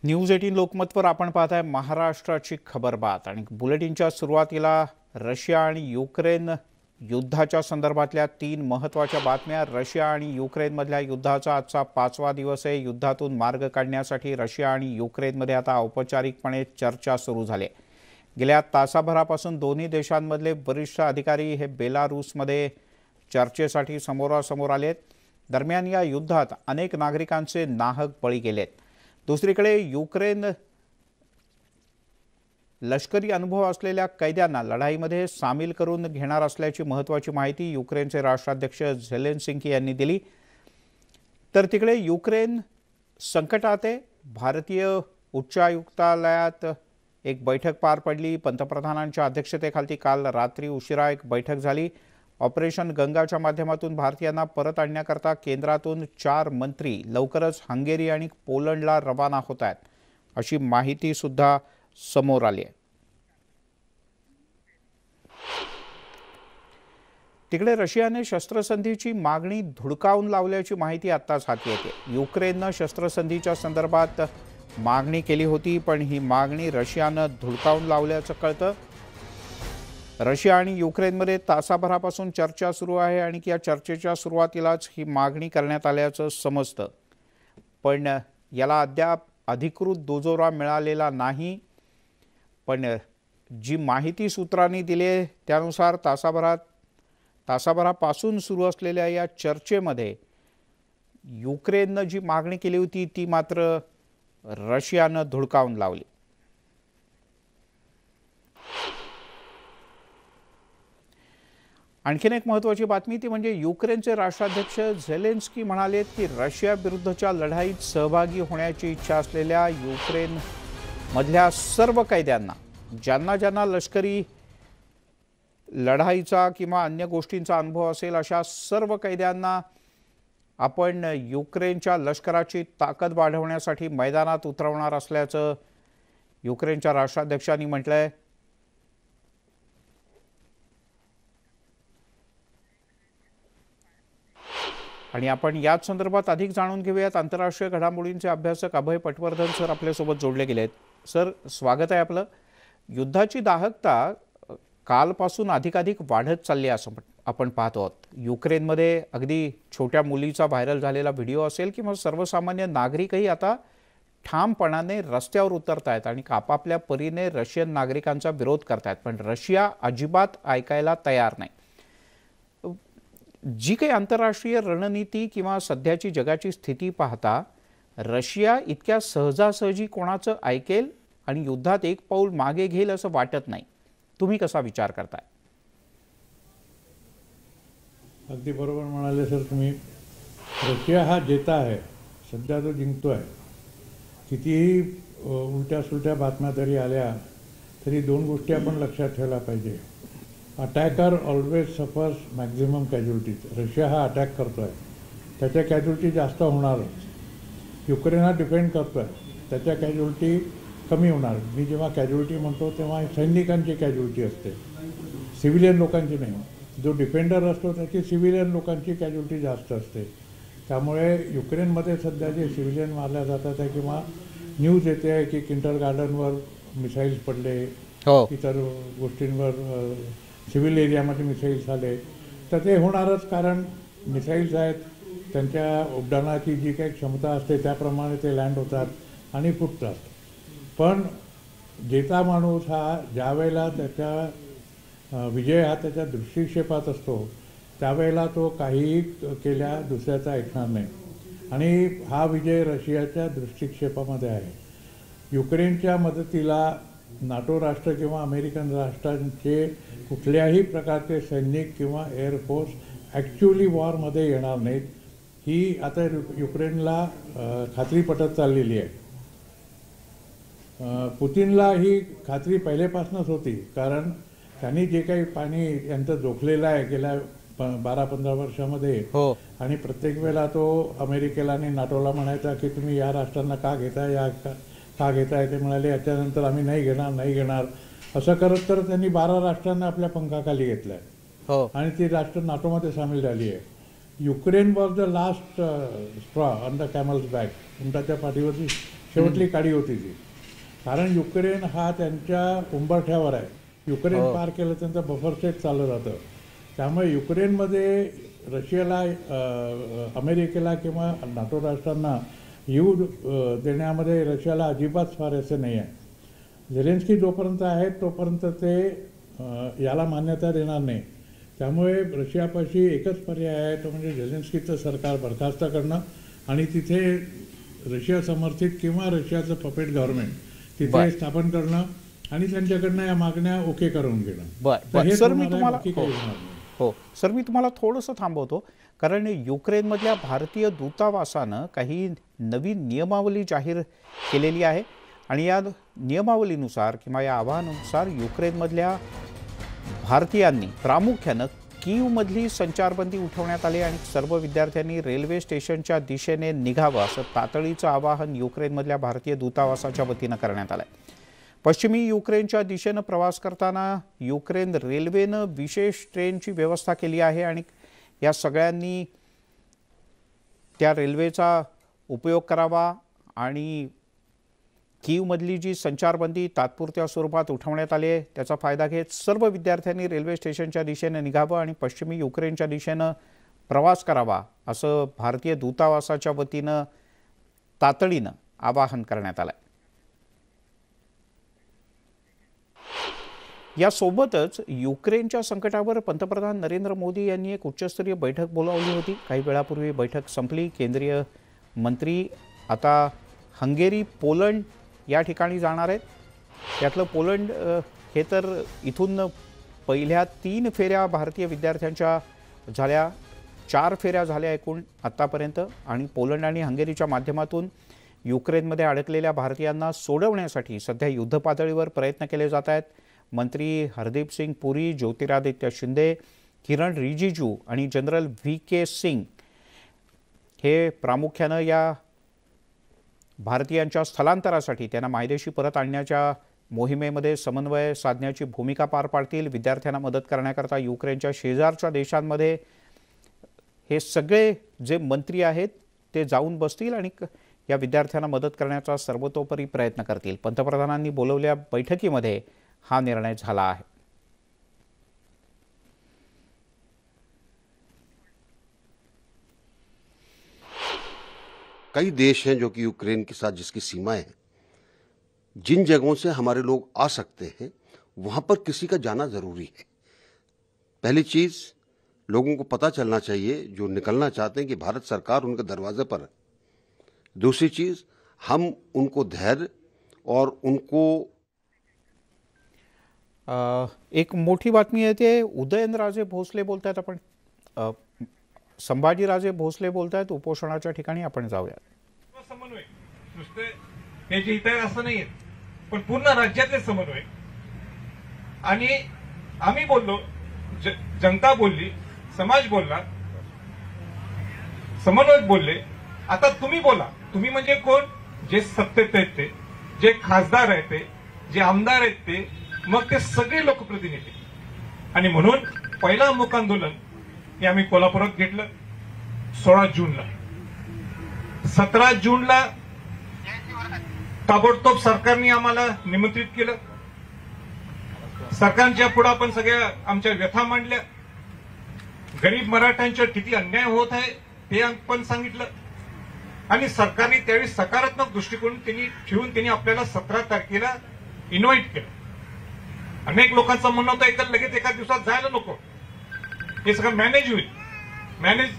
News 18 लोकमतवर आपण पाहताय महाराष्ट्राची खबरबात आणि बुलेटिनच्या सुरुवातीला रशिया आणि युक्रेन युद्धाच्या संदर्भातल्या 3 महत्त्वाच्या बातम्या। रशिया आणि युक्रेनमधल्या युद्धाचा आजचा 5वा दिवस आहे। युद्धातून मार्ग काढण्यासाठी रशिया आणि युक्रेनमध्ये आता औपचारिकपणे चर्चा सुरू झाली आहे। गेल्या तासाभरापासून दोन्ही देशांमधले वरिष्ठ अधिकारी हे बेलारूसमध्ये चर्चेसाठी समोरासमोर आलेत। दरम्यान या युद्धात अनेक नागरिकांचे नाहक बळी गेलेत। दुसरीकडे युक्रेन लष्करी अनुभव असलेल्या कैद्यांना लढाईमध्ये सामील करून घेणार असल्याची महत्त्वाची माहिती युक्रेनचे राष्ट्राध्यक्ष झेलेन्स्की यांनी दिली। तर तिकडे युक्रेन संकटात आहे। भारतीय उच्चायुक्तालयात एक बैठक पार पडली। पंतप्रधानांच्या अध्यक्षतेखाली काल रात्री उशिरा एक बैठक झाली। ऑपरेशन गंगाच्या माध्यमातून भारतीयांना परत आणण्याकरता केंद्रातून 4 मंत्री लवकरच हंगेरी आणि पोलंडला रवाना होत आहेत, अशी माहिती सुद्धा समोर आली आहे। तिकडे रशियाने शस्त्रसंधीची मागणी धुडकावून लावल्याची माहिती आत्ताच हाती येते। युक्रेनने शस्त्रसंधीच्या संदर्भात मागणी केली होती, पण ही मागणी रशियाने धुडकावून लावल्याचं कळतं। रशिया आणि युक्रेनमध्ये तासाभरापासून चर्चा सुरू आहे आणि या चर्चेच्या सुरुवातीलाच ही मागणी करण्यात आल्याचं समजतं, पण याला अद्याप अधिकृत दुजोरा मिळालेला नाही। पण जी माहिती सूत्रांनी दिली आहे त्यानुसार तासाभरापासून सुरू असलेल्या या चर्चेमध्ये युक्रेनने जी मागणी केली होती ती मात्र रशियाने धुडकावून लावली। आणखीन एक महत्त्वाची बातमी ती म्हणजे युक्रेनचे राष्ट्राध्यक्ष झेलेन्स्की म्हणालेत की रशिया विरुद्धच्या लढाईत सहभागी होण्याची इच्छा असलेल्या युक्रेन मधल्या सर्व कैद्यांना, ज्यांना लष्करी लढाईचा किंवा अन्य गोष्टींचा अनुभव असेल, अशा सर्व कैद्यांना आपण युक्रेनच्या लष्कराची ताकद वाढवण्यासाठी मैदानात उतरवणार असल्याचं युक्रेनच्या राष्ट्राध्यक्षांनी म्हटलंय। आणि आपण याच संदर्भात अधिक जाणून घेऊयात। आंतरराष्ट्रीय घडामोडींचे अभ्यासक अभय पटवर्धन सर आपल्यासोबत जोडले गेलेत। सर, स्वागत आहे आपलं। युद्धाची दाहकता कालपासून अधिकाधिक वाढत चालली आहे असं आपण पाहतो आहोत। युक्रेनमध्ये अगदी छोट्या मुलीचा व्हायरल झालेला व्हिडिओ असेल किंवा सर्वसामान्य नागरिकही आता ठामपणाने रस्त्यावर उतरत आहेत आणि आपापल्या परीने रशियन नागरिकांचा विरोध करतायत, पण रशिया अजिबात ऐकायला तयार नाही। जी काही आंतरराष्ट्रीय रणनीती किंवा सध्याची जगाची स्थिती पाहता रशिया इतक्या सहजासहजी कोणाचं ऐकेल आणि युद्धात एक पाऊल मागे घेईल असं वाटत नाही। तुम्ही कसा विचार करताय? अगदी बरोबर म्हणाले सर तुम्ही। रशिया हा जेता आहे, सध्या तो जिंकतोय। कितीही उलट्या सुलट्या बातम्या तरी आल्या तरी 2 गोष्टी आपण लक्षात ठेवल्या पाहिजे। Attacker always suffers maximum casualties. Russia हा अटॅक करतोय, त्याच्या कॅज्युलिटी जास्त होणारच। युक्रेन हा डिफेंड करतोय, त्याच्या कॅज्युलिटी कमी होणार। मी जेव्हा कॅज्युलिटी म्हणतो तेव्हा सैनिकांची कॅज्युलिटी असते, सिव्हिलियन लोकांची नाही। जो डिफेंडर असतो त्याची सिव्हिलियन लोकांची कॅज्युलिटी जास्त असते। त्यामुळे युक्रेनमध्ये सध्या जे सिव्हिलियन मारल्या जातात आहे किंवा न्यूज येते आहे की किंडरगार्टनवर मिसाईल्स पडले, इतर गोष्टींवर सिव्हिल एरियामध्ये मिसाईल्स आले, तर ते होणारच। कारण मिसाईल्स आहेत, त्यांच्या उड्डाणाची जी काही क्षमता असते त्याप्रमाणे ते लँड होतात आणि फुटतात। पण जेता माणूस हा ज्यावेळेला त्याच्या विजय हा त्याच्या दृष्टिक्षेपात असतो त्यावेळेला तो काहीही केल्या दुसऱ्याचा ऐकणार नाही, आणि हा विजय रशियाच्या दृष्टिक्षेपामध्ये आहे। युक्रेनच्या मदतीला नाटो राष्ट्र किंवा अमेरिकन राष्ट्रांचे कुठल्याही प्रकारचे सैनिक किंवा एअरफोर्स ॲक्च्युअली वॉरमध्ये येणार नाहीत, ही आता युक्रेनला खात्री पटत चाललेली आहे। पुतिनला ही खात्री पहिलेपासूनच होती, कारण त्यांनी जे काही पाणी यांचं जोखलेलं आहे गेल्या 12-15 वर्षामध्ये, आणि प्रत्येक वेळेला तो अमेरिकेला आणि नाटोला म्हणायचा की तुम्ही या राष्ट्रांना का घेताय, का घेताय? ते म्हणाले याच्यानंतर आम्ही नाही घेणार असं करत करत त्यांनी 12 राष्ट्रांना आपल्या पंखाखाली घेतलं आहे आणि ती राष्ट्र नाटोमध्ये सामील झाली आहे। Ukraine was the last straw on the camel's back, उंटाच्या पाठीवरची शेवटली काडी होती ती. कारण युक्रेन हा त्यांच्या उंबरठ्यावर आहे. युक्रेन पार केलं त्यांचं बफर स्टेट चाललं जातं. त्यामुळे युक्रेनमध्ये रशियाला अमेरिकेला किंवा नाटो राष्ट्रांना येऊ देण्यामध्ये रशियाला अजिबात स्वारस्य नाही आहे. झेलेन्स्की जोपर्यंत आहेत तोपर्यंत ते याला मान्यता देणार नाही. त्यामुळे रशियापाशी एकच पर्याय आहे, तो म्हणजे झेलेन्स्कीचं सरकार बरखास्त करणं आणि तिथे रशिया समर्थित किंवा रशियाचं पपेट गव्हर्नमेंट तिथे स्थापन करणं आणि त्यांच्याकडनं या मागण्या ओके करून घेणं. सर मी तुम्हाला सर मी तुम्हाला थोडंसं थांबवतो, कारण युक्रेनमधल्या भारतीय दूतावासानं काही नवीन नियमावली जाहीर केलेली आहे आणि या नियमावलीनुसार किंवा या आवाहनानुसार युक्रेनमधल्या भारतीयांनी प्रामुख्यानं कीवमधली संचारबंदी उठवण्यात आली आणि सर्व विद्यार्थ्यांनी रेल्वे स्टेशनच्या दिशेने निघावं असं तातडीचं आवाहन युक्रेनमधल्या भारतीय दूतावासाच्या वतीनं करण्यात आलं आहे. पश्चिमी युक्रेनच्या दिशेनं प्रवास करताना युक्रेन रेल्वेनं विशेष ट्रेनची व्यवस्था केली आहे आणि या सगळ्यांनी त्या रेल्वेचा उपयोग करावा आणि कीवमधली जी संचारबंदी तात्पुरत्या स्वरूपात उठवण्यात आली आहे त्याचा फायदा घेत सर्व विद्यार्थ्यांनी रेल्वे स्टेशनच्या दिशेने निघावं आणि पश्चिमी युक्रेनच्या दिशेनं प्रवास करावा असं भारतीय दूतावासाच्या वतीनं तातडीनं आवाहन करण्यात आलं आहे. यासोबतच युक्रेनच्या संकटावर पंतप्रधान नरेंद्र मोदी यांनी एक उच्चस्तरीय बैठक बोलावली होती. काही वेळापूर्वी बैठक संपली. केंद्रीय मंत्री आता हंगेरी, पोलंड या ठिकाणी जाणार आहेत. त्यातलं पोलंड हे तर इथून पहिल्या 3 फेऱ्या भारतीय विद्यार्थ्यांच्या झाल्या, 4 फेऱ्या झाल्या एकूण आत्तापर्यंत आणि पोलंड आणि हंगेरीच्या माध्यमातून युक्रेनमध्ये अडकलेल्या भारतीयांना सोडवण्यासाठी सध्या युद्धपातळीवर प्रयत्न केले जात आहेत. मंत्री हरदीप सिंग पुरी, ज्योतिरादित्य शिंदे, किरण रिजिजू आणि जनरल VK सिंग हे प्रामुख्यानं या भारतीयांच्या स्थलांतरासाठी त्यांना मायदेशी परत आणण्याच्या मोहिमेमध्ये समन्वय साधण्याची भूमिका पार पाडतील. विद्यार्थ्यांना मदत करण्याकरता युक्रेनच्या शेजारच्या देशांमध्ये हे सगळे जे मंत्री आहेत ते जाऊन बसतील आणि या विद्यार्थ्यांना मदत करण्याचा सर्वतोपरी प्रयत्न करतील. पंतप्रधानांनी बोलवलेल्या बैठकीमध्ये हा निर्णय झाला आहे. कई देश हैं जो कि यूक्रेन के साथ जिसकी सीमाएं हैं, जिन जगहों से हमारे लोग आ सकते हैं वहां पर किसी का जाना जरूरी है. पहली चीज लोगों को पता चलना चाहिए जो निकलना चाहते हैं कि भारत सरकार उनके दरवाजे पर है. दूसरी चीज हम उनको धैर्य और उनको एक मोठी बातमी येते. उदयनराजे भोसले बोलतायत. आपण संभाजीराजे भोसले बोलतायत उपोषणाच्या ठिकाणी. आपण जाऊया. समन्वय नुसते हे जे इतर असं नाहीये, पण पूर्ण राज्यातले समन्वय. आणि आम्ही बोललो, जनता बोलली, समाज बोलला, समन्वयक बोलले. आता तुम्ही बोला. तुम्ही म्हणजे कोण? जे सत्तेत आहेत ते, जे खासदार आहेत ते, जे आमदार आहेत ते, मग ते सगळे लोकप्रतिनिधी. आणि म्हणून पहिला मूक आंदोलन हे आम्ही कोल्हापुरात घेतलं 16 जूनला. 17 जूनला ताबडतोब सरकारने आम्हाला निमंत्रित केलं. सरकारच्या पुढे आपण सगळ्या आमच्या व्यथा मांडल्या. गरीब मराठ्यांच्या किती अन्याय होत आहे ते आपण सांगितलं. आणि सरकारने त्यावेळी सकारात्मक दृष्टिकोन ठेवून त्यांनी आपल्याला 17 तारखेला इन्व्हाइट केलं. अनेक लोकांचं म्हणणं होतं एकदा लगेच एका दिवसात जायला नको, हे सगळं मॅनेज होईल, मॅनेज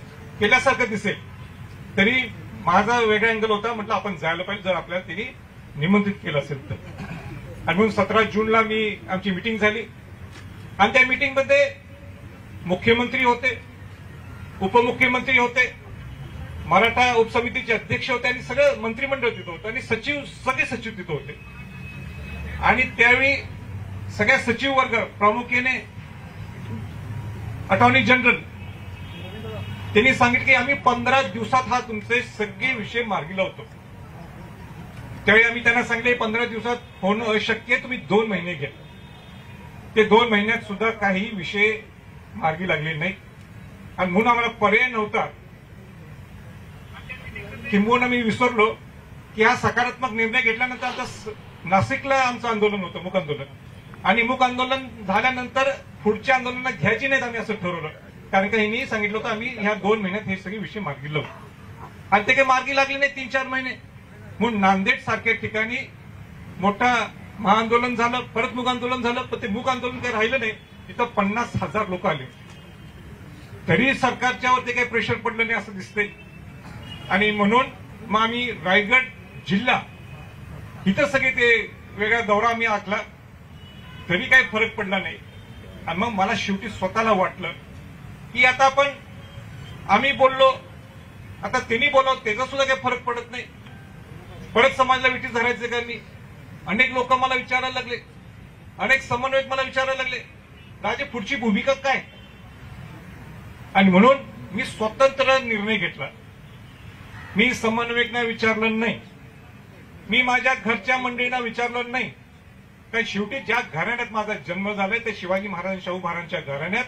केल्यासारखं दिसेल. तरी माझा वेगळा अँगल होता. म्हटलं आपण जायला पाहिजे जर आपल्याला त्यांनी निमंत्रित केलं असेल तर. आणि म्हणून 17 जूनला आमची मिटिंग झाली आणि त्या मिटिंगमध्ये मुख्यमंत्री होते, उपमुख्यमंत्री होते, मराठा उपसमितीचे अध्यक्ष होते आणि सगळं मंत्रिमंडळ तिथं होतं आणि सगळे सचिव तिथं होते. आणि त्यावेळी सगळ्या सचिव वर्ग प्रामुख्याने अटॉर्नी जनरल त्यांनी सांगितलं की आम्ही 15 दिवसात हा तुमचे सगळे विषय मार्गी लावतो. त्यावेळी आम्ही त्यांना सांगितले 15 दिवसात होणं अशक्य, तुम्ही 2 महिने घ्या. ते 2 महिन्यात सुद्धा काही विषय मार्गी लागले नाही आणि म्हणून आम्हाला पर्याय नव्हता. किंबहुना मी विसरलो की हा सकारात्मक निर्णय घेतल्यानंतर आता नाशिकला आमचं आंदोलन होतं, मूक आंदोलन, आणि मूक आंदोलन झाल्यानंतर पुढची आंदोलनं घ्यायची नाहीत आम्ही असं ठरवलं. कारण का यांनी सांगितलं होतं आम्ही ह्या 2 महिन्यात हे सगळे विषय मार्गी लावू, आणि ते काही मार्गी लागले नाही 3-4 महिने. म्हणून नांदेड सारख्या ठिकाणी मोठा महाआंदोलन झालं, परत मूक आंदोलन झालं, पण ते मूक आंदोलन काही राहिलं नाही. तिथं 50,000 लोक आले, तरी सरकारच्यावर ते काही प्रेशर पडलं नाही असं दिसतंय. आणि म्हणून मग आम्ही रायगड जिल्हा इथं सगळे ते वेगळा दौरा आम्ही आखला, तरी काही फरक पडला नाही. आणि मग मला शेवटी स्वतःला वाटलं की आता आम्ही बोललो, आता त्यांनी बोलावं त्याचा सुद्धा काही फरक पडत नाही. परत समाजला विटी धरायचं का मी? अनेक लोक मला विचारायला लागले, अनेक समन्वयक मला विचारायला लागले, राजे पुढची भूमिका काय? आणि म्हणून मी स्वतंत्र निर्णय घेतला. मी समन्वयकांना विचारलं नाही, मी माझ्या घरच्या मंडळींना विचारलं नाही. कारण शेवटी ज्या घराण्यात माझा जन्म झालाय ते शिवाजी महाराज शाहू महाराजांच्या घराण्यात,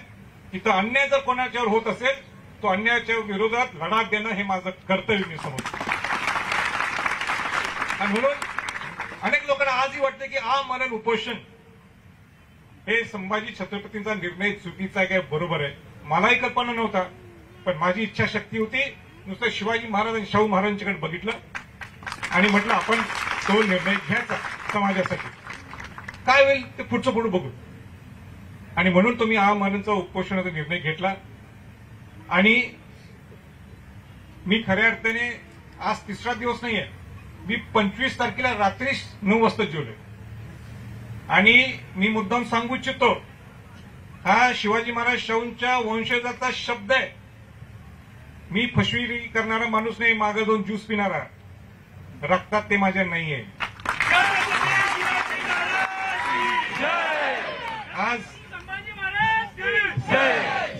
तिथं अन्याय जर कोणाच्यावर होत असेल तो अन्यायाच्या विरोधात लढा देणं हे माझं कर्तव्य मी समजतो. आणि म्हणून अनेक लोकांना आजही वाटतं की आमरण उपोषण हे संभाजी छत्रपतींचा निर्णय चुकीचा आहे काय बरोबर आहे. मलाही कल्पना नव्हता, पण माझी इच्छाशक्ती होती. नुसतं शिवाजी महाराज आणि शाहू महाराजांच्याकडे बघितलं आणि म्हटलं आपण तो निर्णय घ्यायचा समाजासाठी. काय होईल ते पुढचं पुढे बघू. आणि म्हणून तुम्ही आमरणचा उपोषणाचा निर्णय घेतला. आणि मी खऱ्या अर्थाने आज 3रा दिवस नाहीये, मी 25 तारखेला रात्री 9 वाजता जेवलोय. आणि मी मुद्दाम सांगू इच्छितो, हा शिवाजी महाराज शाहूंच्या वंशजाचा शब्द आहे. मी फसवी करणारा माणूस नाही, मागे जाऊन ज्यूस पिणारा. रक्तात ते माझ्या नाहीये. आज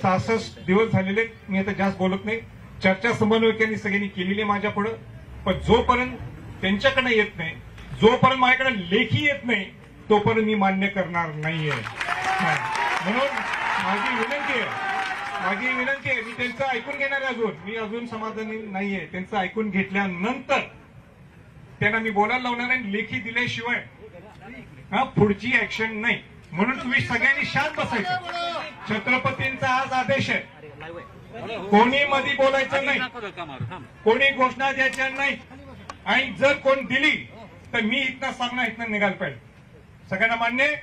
66 दिवस झालेले, मी आता जास्त बोलत नाही. चर्चा समन्वयकांनी सगळ्यांनी केलेली माझ्या पुढे, पण जोपर्यंत त्यांच्याकडे येत नाही, जोपर्यंत माझ्याकडे लेखी येत नाही, तोपर्यंत मी मान्य करणार नाहीये. म्हणून माझी विनंती आहे, मी त्यांचं ऐकून घेणार आहे. मी अजून समाधानी नाहीये. त्यांचं ऐकून घेतल्यानंतर त्यांना मी बोलायला लावणार आहे. लेखी दिल्याशिवाय पुढची ऍक्शन नाही. म्हणून तुम्ही सगळ्यांनी शांत बसायचं. छत्रपतींचा आज आदेश आहे, कोणी मध्ये बोलायचं नाही, कोणी घोषणा द्यायच्या नाही. आणि जर कोण दिली तर मी इथनं सांगणार, इथनं निघायला पाहिजे. सगळ्यांना मान्य आहे?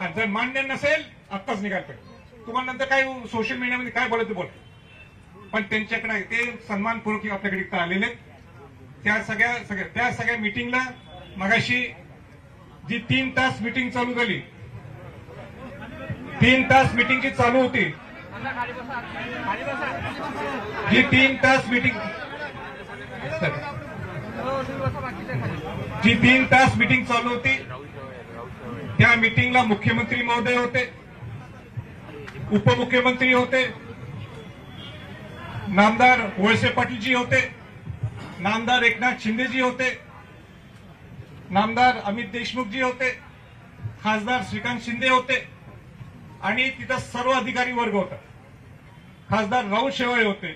आणि जर मान्य नसेल आत्ताच निघायला पाहिजे. तुम्हाला नंतर काय सोशल मीडियामध्ये काय बोलायचं बोला, पण त्यांच्याकडे ते सन्मानपूर्वक आपल्याकडे इथं आलेले. त्या सगळ्या मिटिंगला मगाशी जी 3 तास मिटिंग चालू झाली, 3 तास मिटिंग जी चालू होती, जी 3 तास मिटिंग चालू होती, त्या मिटिंगला मुख्यमंत्री महोदय होते, उपमुख्यमंत्री होते, नामदार वळसे पाटीलजी होते, नामदार एकनाथ शिंदेजी होते, नामदार अमित देशमुखजी होते, खासदार श्रीकांत शिंदे होते, आणि तिथं सर्व अधिकारी वर्ग होता. खासदार राहुल शेवाळे होते.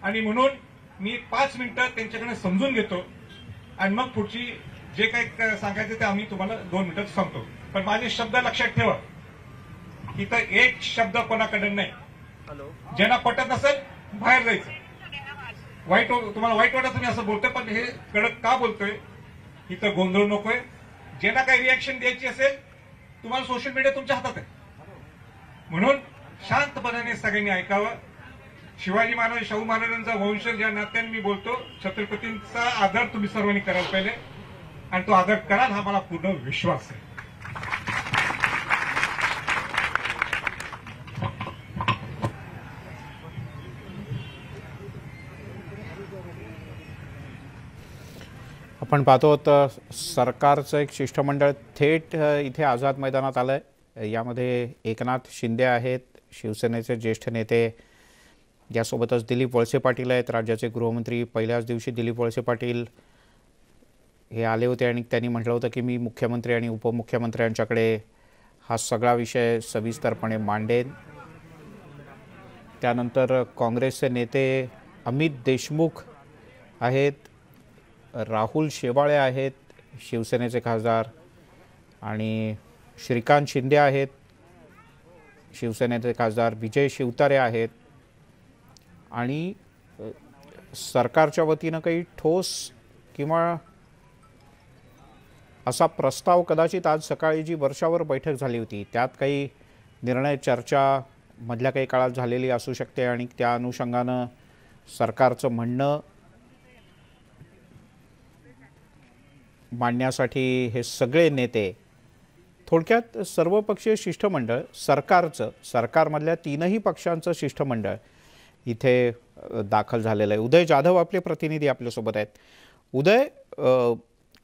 आणि म्हणून मी 5 मिनिटं त्यांच्याकडे समजून घेतो आणि मग पुढची जे काही सांगायचं ते आम्ही तुम्हाला 2 मिनिटात सांगतो. पण माझे शब्द लक्षात ठेवा, इथं एक शब्द कोणाकडे नाही. ज्यांना पटत असेल बाहेर जायचं. तुम्हाला वाईट वाटत तुम्ही असं बोलतोय, पण हे कडक का बोलतोय, इथं गोंधळ नकोय. ज्यांना काही रिॲक्शन द्यायची असेल, तुम्हाला सोशल मीडिया तुमच्या हातात आहे. म्हणून शांतपणाने सगळ्यांनी ऐकावं. शिवाजी महाराज शाहू महाराजांचा वंशज या नात्याने मी बोलतो. छत्रपतींचा आदर तुम्ही सर्वांनी करायला पाहिजे, आणि तो आदर कराल हा मला पूर्ण विश्वास आहे. आपण पाहतो तर सरकारचं एक शिष्टमंडळ थेट इथे आझाद मैदानात आलंय. यामध्ये एकनाथ शिंदे आहेत, शिवसेनेचे ज्येष्ठ नेते, यासोबतच दिलीप वळसे पाटील आहेत, राज्याचे गृहमंत्री. पहिल्याच दिवशी दिलीप वळसे पाटील हे आले होते आणि त्यांनी म्हटलं होतं की मी मुख्यमंत्री आणि उपमुख्यमंत्र्यांच्याकडे हा सगळा विषय सविस्तरपणे मांडेन. त्यानंतर काँग्रेसचे नेते अमित देशमुख आहेत, राहुल शेवाळे आहेत शिवसेनेचे खासदार आणि श्रीकांत शिंदे आहेत शिवसेनेचे खासदार, विजय शिवतारे आहेत आणि सरकारच्या वतीनं काही ठोस किंवा असा प्रस्ताव कदाचित आज सकाळी जी वर्षावर बैठक झाली होती त्यात काही निर्णय चर्चा मधल्या काही काळात झालेली असू शकते आणि त्या अनुषंगानं सरकारचं म्हणणं मांडण्यासाठी हे सगळे नेते, थोडक्यात सर्वपक्षीय शिष्टमंडळ सरकारमधल्या तीनही पक्षांचं शिष्टमंडळ इथे दाखल झालेलं आहे. उदय जाधव आपले प्रतिनिधी आपल्यासोबत आहेत. उदय,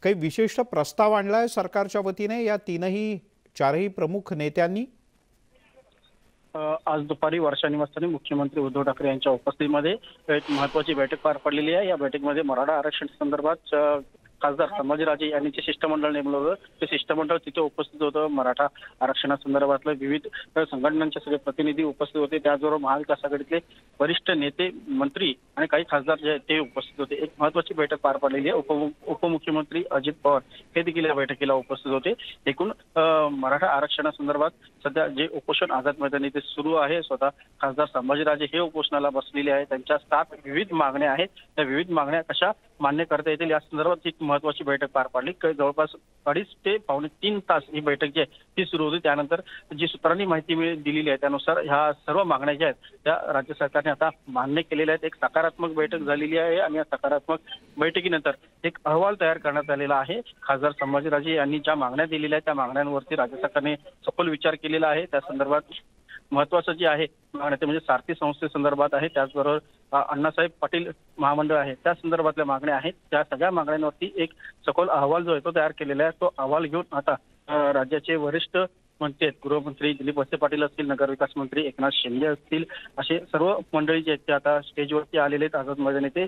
काही विशिष्ट प्रस्ताव आणलाय सरकारच्या वतीने या चारही प्रमुख नेत्यांनी? आज दुपारी वर्षा निवासस्थानी मुख्यमंत्री उद्धव ठाकरे यांच्या उपस्थितीमध्ये एक महत्त्वाची बैठक पार पडलेली आहे. या बैठकीमध्ये मराठा आरक्षण संदर्भात खासदार संभाजीराजे यांनी जे शिष्टमंडळ नेमलं होतं ते शिष्टमंडळ तिथे उपस्थित होतं. मराठा आरक्षणासंदर्भातले विविध संघटनांचे सगळे प्रतिनिधी उपस्थित होते. त्याचबरोबर महाविकास आघाडीतले वरिष्ठ नेते, मंत्री आणि काही खासदार जे ते उपस्थित होते. एक महत्त्वाची बैठक पार पडलेली आहे. उपमुख्यमंत्री अजित पवार हे देखील या बैठकीला उपस्थित होते. एकूण मराठा आरक्षणासंदर्भात सध्या जे उपोषण आझाद मैदानी ते सुरू आहे, स्वतः खासदार संभाजीराजे हे उपोषणाला बसलेले आहेत. त्यांच्या 7 विविध मागण्या आहेत. त्या विविध मागण्या कशा मान्य करता येतील या संदर्भात एक महत्त्वाची बैठक पार पडली. जवळपास 2.5 ते पावणे 3 तास ही बैठक जी आहे ती सुरू होती. त्यानंतर जी सूत्रांनी माहिती दिलेली आहे त्यानुसार ह्या सर्व मागण्या ज्या आहेत त्या राज्य सरकारने आता मान्य केलेल्या आहेत. एक सकारात्मक बैठक झालेली आहे आणि या सकारात्मक बैठकीनंतर एक अहवाल तयार करण्यात आलेला आहे. खासदार संभाजीराजे यांनी ज्या मागण्या दिलेल्या आहेत त्या मागण्यांवरती राज्य सरकारने सखोल विचार केलेला आहे. त्या संदर्भात महत्त्वाचं जे आहे मागण्या ते म्हणजे सारथी संस्थेसंदर्भात आहे. त्याचबरोबर अण्णासाहेब पाटील महामंडळ आहे त्या संदर्भातल्या मागण्या आहेत. त्या सगळ्या मागण्यांवरती एक सखोल अहवाल जो आहे तो तयार केलेला आहे. तो अहवाल घेऊन आता राज्याचे वरिष्ठ मंत्री आहेत, गृहमंत्री दिलीप वळसे पाटील असतील, नगरविकास मंत्री एकनाथ शिंदे असतील, असे सर्व मंडळी जे आहेत ते आता स्टेजवरती आलेले आहेत. आझाद मैदानी ते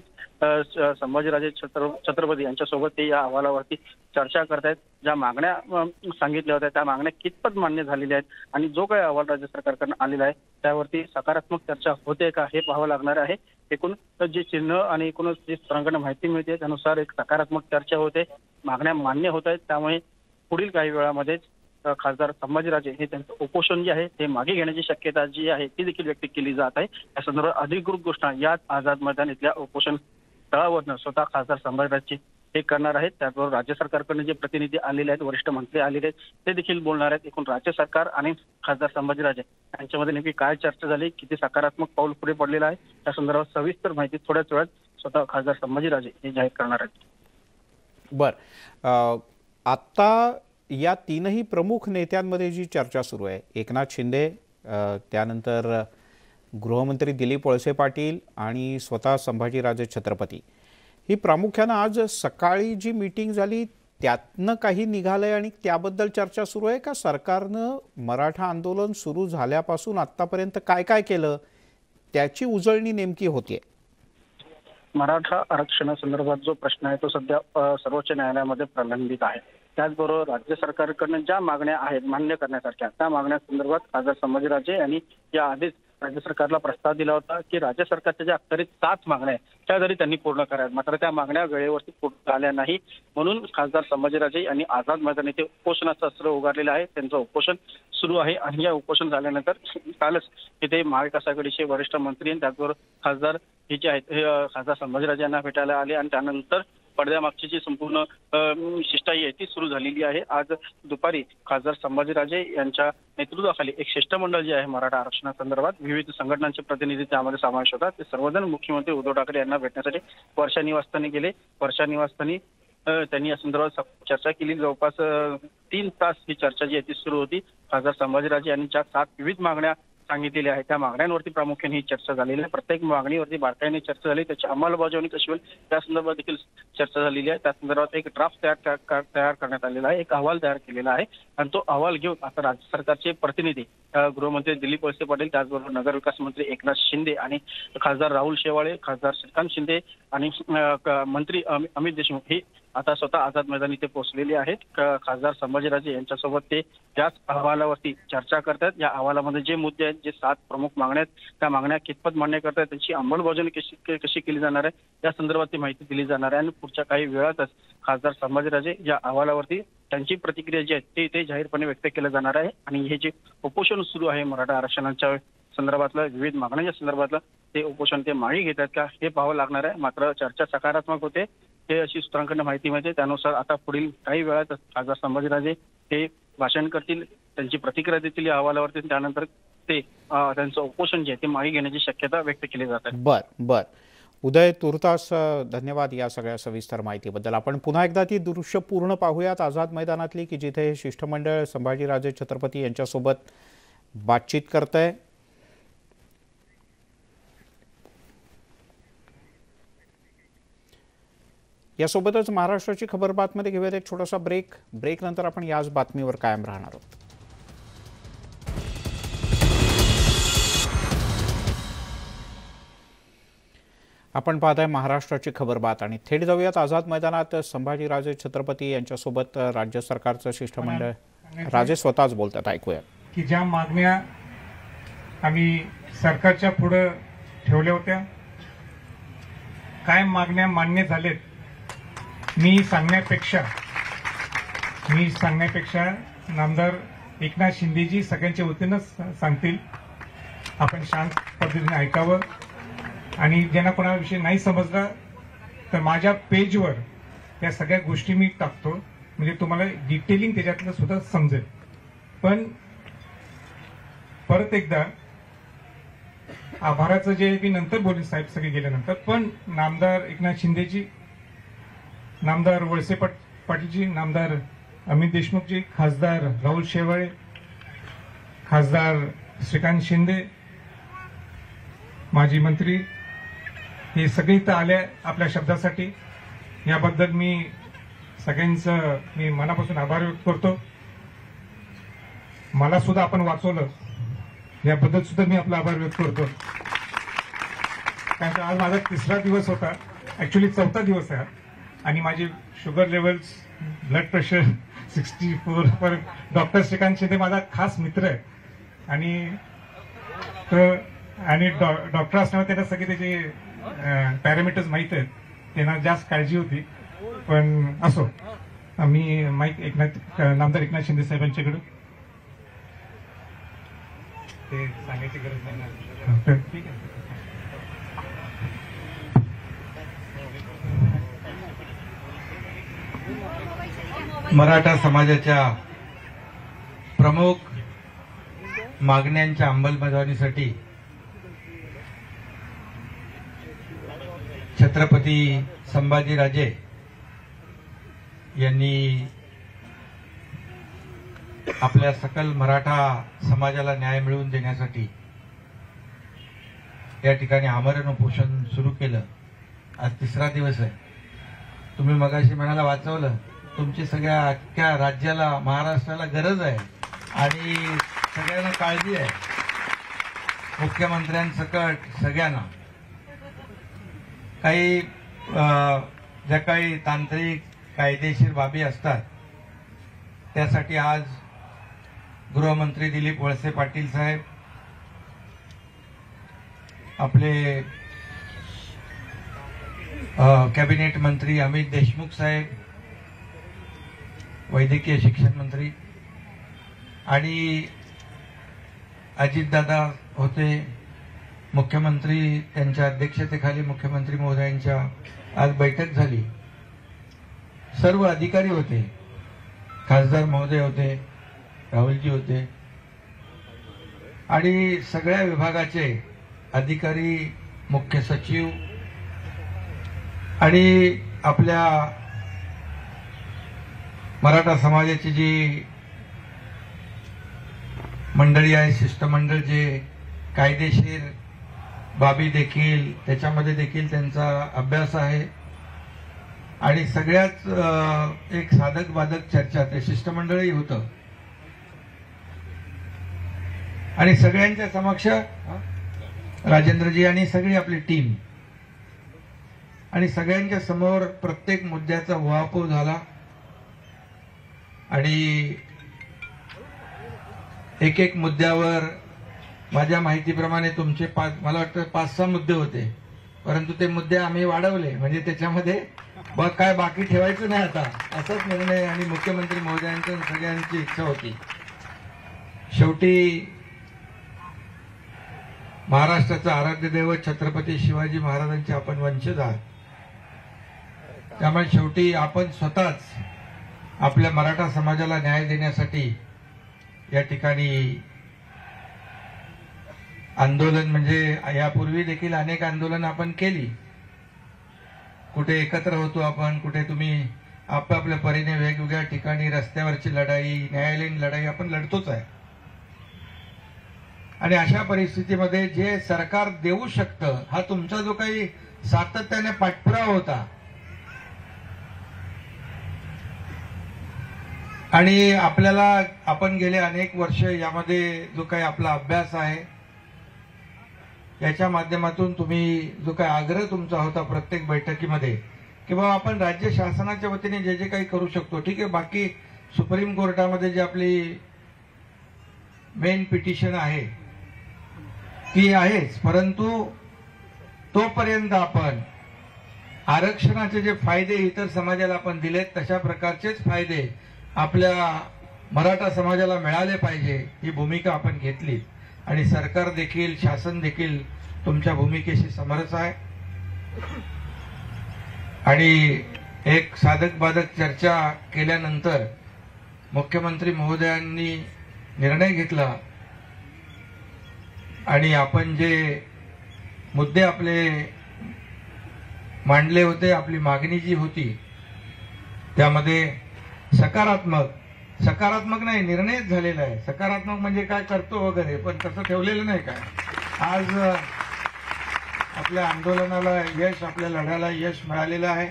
संभाजीराजे छत्रपती यांच्यासोबत ते या अहवालावरती चर्चा करतायत. ज्या मागण्या सांगितल्या होत्या त्या मागण्या कितपत मान्य झालेल्या आहेत आणि जो काही अहवाल राज्य सरकारकडून आलेला आहे त्यावरती सकारात्मक चर्चा होते का हे पाहावं लागणार आहे. एकूण जे चिन्ह आणि एकूणच जे सूत्रांकडून माहिती मिळते त्यानुसार एक सकारात्मक चर्चा होते, मागण्या मान्य होत आहेत. त्यामुळे पुढील काही वेळामध्येच खासदार संभाजीराजे हे त्यांचं उपोषण जे आहे ते मागे घेण्याची शक्यता जी आहे ती देखील व्यक्त केली जात आहे. या संदर्भात अधिकृत घोषणा याच आझाद मैदान इथल्या उपोषण तळावरनं स्वतः खासदार संभाजीराजे हे करणार आहेत. त्याचबरोबर राज्य सरकारकडून जे प्रतिनिधी आलेले आहेत, वरिष्ठ मंत्री आलेले आहेत ते देखील बोलणार आहेत. एकूण राज्य सरकार आणि खासदार संभाजीराजे यांच्यामध्ये नेमकी काय चर्चा झाली, किती सकारात्मक पाऊल पुढे पडलेलं आहे त्या संदर्भात सविस्तर माहिती थोड्याच वेळात स्वतः खासदार संभाजीराजे हे जाहीर करणार आहेत. बरं, आता या तीनही प्रमुख नेत्यांमध्ये जी चर्चा सुरू आहे, एकनाथ शिंदे, त्यानंतर गृहमंत्री दिलीप वळसे पाटील आणि स्वतः संभाजीराजे छत्रपती, ही प्रामुख्यानं आज सकाळी जी मीटिंग झाली त्यातनं काही निघालंय आणि त्याबद्दल चर्चा सुरू आहे का? सरकारनं मराठा आंदोलन सुरू झाल्यापासून आतापर्यंत काय काय केलं त्याची उजळणी नेमकी होतीये? मराठा आरक्षणासंदर्भात जो प्रश्न आहे तो सध्या सर्वोच्च न्यायालयामध्ये प्रलंबित आहे. त्याचबरोबर राज्य सरकारकडून ज्या मागण्या आहेत मान्य करण्यासारख्या त्या मागण्यांसंदर्भात खासदार संभाजीराजे यांनी या आधीच राज्य सरकारला प्रस्ताव दिला होता की राज्य सरकारच्या ज्या अखत्यारीत 7 मागण्या आहेत त्या जरी त्यांनी पूर्ण कराव्यात. मात्र त्या मागण्या वेळेवरती पूर्ण झाल्या नाही. म्हणून खासदार संभाजीराजे यांनी आझाद मैदान येथे उपोषणाचं अस्त्र उगारलेलं आहे. त्यांचं उपोषण सुरू आहे आणि या उपोषण झाल्यानंतर कालच तिथे महाविकास आघाडीचे वरिष्ठ मंत्री आणि त्याचबरोबर खासदार हे जे आहेत हे खासदार संभाजीराजे यांना भेटायला आले आणि त्यानंतर पडद्यामागची जी संपूर्ण शिष्टाई आहे ती सुरू झालेली आहे. आज दुपारी खासदार संभाजीराजे यांच्या नेतृत्वाखाली एक शिष्टमंडळ जे आहे मराठा आरक्षणासंदर्भात विविध संघटनांचे प्रतिनिधी त्यामध्ये समावेश होतात. ते सर्वजण मुख्यमंत्री उद्धव ठाकरे यांना भेटण्यासाठी वर्षा निवासस्थानी गेले. वर्षा निवासस्थानी त्यांनी या संदर्भात चर्चा केली. जवळपास 3 तास ही चर्चा जी आहे ती सुरू होती. खासदार संभाजीराजे यांनी ज्या 7 विविध मागण्या सांगितलेल्या आहेत त्या मागण्यांवरती प्रामुख्याने ही चर्चा झालेली आहे. प्रत्येक मागणीवरती बारकाईने चर्चा झाली, त्याची अंमलबजावणी कशी होईल त्या संदर्भात देखील चर्चा झालेली आहे. त्या संदर्भात एक ड्राफ्ट तयार करण्यात आलेला आहे, एक अहवाल तयार केलेला आहे. आणि तो अहवाल घेऊन आता राज्य सरकारचे प्रतिनिधी गृहमंत्री दिलीप वळसे पाटील, त्याचबरोबर नगरविकास मंत्री एकनाथ शिंदे आणि खासदार राहुल शेवाळे, खासदार श्रीकांत शिंदे आणि मंत्री अमित देशमुख हे आता स्वतः आझाद मैदान इथे पोहोचलेले आहेत. खासदार संभाजीराजे यांच्यासोबत ते त्याच अहवालावरती चर्चा करतात. या अहवालामध्ये जे मुद्दे आहेत, जे 7 प्रमुख मागण्या आहेत, त्या मागण्या कितपत मान्य करतात, त्यांची अंमलबजावणी कशी केली जाणार आहे या संदर्भात ती माहिती दिली जाणार आहे. आणि पुढच्या काही वेळातच खासदार संभाजीराजे या अहवालावरती त्यांची प्रतिक्रिया जी आहे ते जाहीरपणे व्यक्त केलं जाणार आहे. आणि हे जे उपोषण सुरू आहे मराठा आरक्षणाच्या संदर्भातलं, विविध मागण्यांच्या संदर्भातलं, ते उपोषण ते मागे घेतात का हे पाहावं लागणार आहे. मात्र चर्चा सकारात्मक होते हे अशी सूत्रांकडून माहिती मिळते. त्यानुसार आता पुढील काही वेळात खासदार संभाजीराजे ते भाषण करतील, त्यांची प्रतिक्रिया देतील या अहवालावरती. त्यानंतर ते त्यांचं उपोषण जे आहे ते मागे घेण्याची शक्यता व्यक्त केली जात आहे. बर उदय तुर्तास धन्यवाद या सगळ्या सविस्तर माहितीबद्दल. आपण पुन्हा एकदा ती दृश्य पूर्ण पाहूयात आझाद मैदानातली, की जिथे शिष्टमंडळ संभाजीराजे छत्रपती यांच्यासोबत बातचीत करतंय. यासोबतच महाराष्ट्राची खबर बातमध्ये घेऊयात एक छोटासा ब्रेक नंतर आपण याच बातमीवर कायम राहणार आहोत. आपण पाहताय महाराष्ट्राची खबर बात आणि थेट जाऊयात आझाद मैदानात. संभाजीराजे छत्रपती यांच्यासोबत राज्य सरकारचं शिष्टमंडळ. राजे स्वतःच बोलतात, ऐकूया. की ज्या मागण्या आम्ही सरकारच्या पुढे ठेवल्या होत्या, काय मागण्या मान्य झालेत मी सांगण्यापेक्षा नामदार एकनाथ शिंदेजी सगळ्यांच्या वतीनं सांगतील. आपण शांत पद्धतीने ऐकावं. आणि ज्यांना कोणाविषयी नाही समजलं तर माझ्या पेजवर या सगळ्या गोष्टी मी टाकतो, म्हणजे तुम्हाला डिटेलिंग त्याच्यातलं सुद्धा समजेल. पण परत एकदा आभाराचं जे मी नंतर बोलेन साहेब सगळे गेल्यानंतर, पण नामदार एकनाथ शिंदेजी, नामदार वळसे पाटीलजी, नामदार अमित देशमुखजी, खासदार राहुल शेवाळे, खासदार श्रीकांत शिंदे, माजी मंत्री, हे सगळे इथं आले आपल्या शब्दासाठी. याबद्दल मी सगळ्यांचं मी मनापासून आभार व्यक्त करतो. मला सुद्धा आपण वाचवलं याबद्दल सुद्धा मी आपला आभार व्यक्त करतो. कारण आज माझा 3रा दिवस होता, ऍक्च्युली 4था दिवस आहे. आणि माझे शुगर लेवल्स, ब्लड प्रेशर 64 पर डॉक्टर श्रीकांत शिंदे माझा खास मित्र आहे. आणि डॉक्टर असल्यामुळे त्यांना सगळे त्याचे पॅरामीटर्स माहीत आहेत, त्यांना जास्त काळजी होती. पण असो, मी नामदार एकनाथ शिंदे साहेबांच्याकडे ते सांगायची गरज नाही ना. ठीक आहे. मराठा समाजाच्या प्रमुख मागण्यांच्या अंमलबजावणीसाठी छत्रपती संभाजीराजे यांनी आपल्या सकल मराठा समाजाला न्याय मिळवून देण्यासाठी या ठिकाणी आमरण उपोषण सुरू केलं. आज 3रा दिवस आहे. तुम्ही मगाशी म्हणाला वाचवलं, तुमची सगळ्या अख्ख्या राज्याला, महाराष्ट्राला गरज आहे आणि सगळ्यांना काळजी आहे. मुख्यमंत्र्यांसकट सगळ्यांना काही ज्या काही तांत्रिक कायदेशीर बाबी असतात त्यासाठी आज गृहमंत्री दिलीप वळसे पाटील साहेब, आपले कॅबिनेट मंत्री अमित देशमुख साहेब, वैद्यकीय शिक्षण मंत्री आणि अजितदादा होते, मुख्यमंत्री त्यांच्या अध्यक्षतेखाली मुख्यमंत्री महोदयांच्या आज बैठक झाली. सर्व अधिकारी होते, खासदार महोदय होते, राहुलजी होते आणि सगळ्या विभागाचे अधिकारी, मुख्य सचिव आणि आपल्या मराठा समाजाची जी मंडळी आहे, शिष्टमंडळ, जे कायदेशीर बाबी देखील त्याच्यामध्ये देखील त्यांचा अभ्यास आहे. आणि सगळ्याच एक साधक बाधक चर्चा ते शिष्टमंडळही होतं. आणि सगळ्यांच्या समक्ष राजेंद्रजी आणि सगळी आपली टीम आणि सगळ्यांच्या समोर प्रत्येक मुद्द्याचा उहापोह झाला आणि एक एक मुद्द्यावर माझ्या माहितीप्रमाणे तुमचे मला वाटतं 5-6 मुद्दे होते, परंतु ते मुद्दे आम्ही वाढवले, म्हणजे त्याच्यामध्ये काय बाकी ठेवायचं नाही आता, असाच निर्णय आणि मुख्यमंत्री महोदयांची सगळ्यांची इच्छा होती. शेवटी महाराष्ट्राचं आराध्य दैवत छत्रपती शिवाजी महाराजांचे आपण वंशज आहात, त्यामुळे शेवटी आपण स्वतःच आपल्या मराठा समाजाला न्याय देण्यासाठी या ठिकाणी आंदोलन, म्हणजे यापूर्वी देखील अनेक आंदोलन आपण केली, कुठे एकत्र होतो आपण, कुठे तुम्ही आपापल्या परीने वेगवेगळ्या ठिकाणी रस्त्यावरची लढाई, न्यायालयीन लढाई आपण लढतोच आहे. आणि अशा परिस्थितीमध्ये जे सरकार देऊ शकतं, हा तुमचा जो काही सातत्याने पाठपुरावा होता आणि आपल्याला आपण गेले अनेक वर्ष यामध्ये जो काही आपला अभ्यास आहे याच्या माध्यमातून तुम्ही जो काही आग्रह तुमचा होता प्रत्येक बैठकीमध्ये की बाबा आपण राज्य शासनाच्या वतीने जे जे काही करू शकतो, ठीक आहे, बाकी सुप्रीम कोर्टामध्ये जी आपली मेन पिटिशन आहे ती आहेच, परंतु तोपर्यंत आपण आरक्षणाचे जे फायदे इतर समाजाला आपण दिलेत तशा प्रकारचेच फायदे आपल्या मराठा समाजाला मिळाले पाहिजे ही भूमिका आपण घेतली आणि सरकार देखील, शासन देखील तुमच्या भूमिकेशी समरस आहे. आणि एक साधक बाधक चर्चा केल्यानंतर मुख्यमंत्री महोदयांनी निर्णय घेतला आणि आपण जे मुद्दे आपले मांडले होते, आपली मागणी जी होती त्यामध्ये सकारात्मक नाही, निर्णयच झालेला आहे. सकारात्मक म्हणजे काय करतो वगैरे, पण तसं ठेवलेलं नाही काय. आज आपल्या आंदोलनाला यश, आपल्या लढ्याला यश मिळालेलं आहे.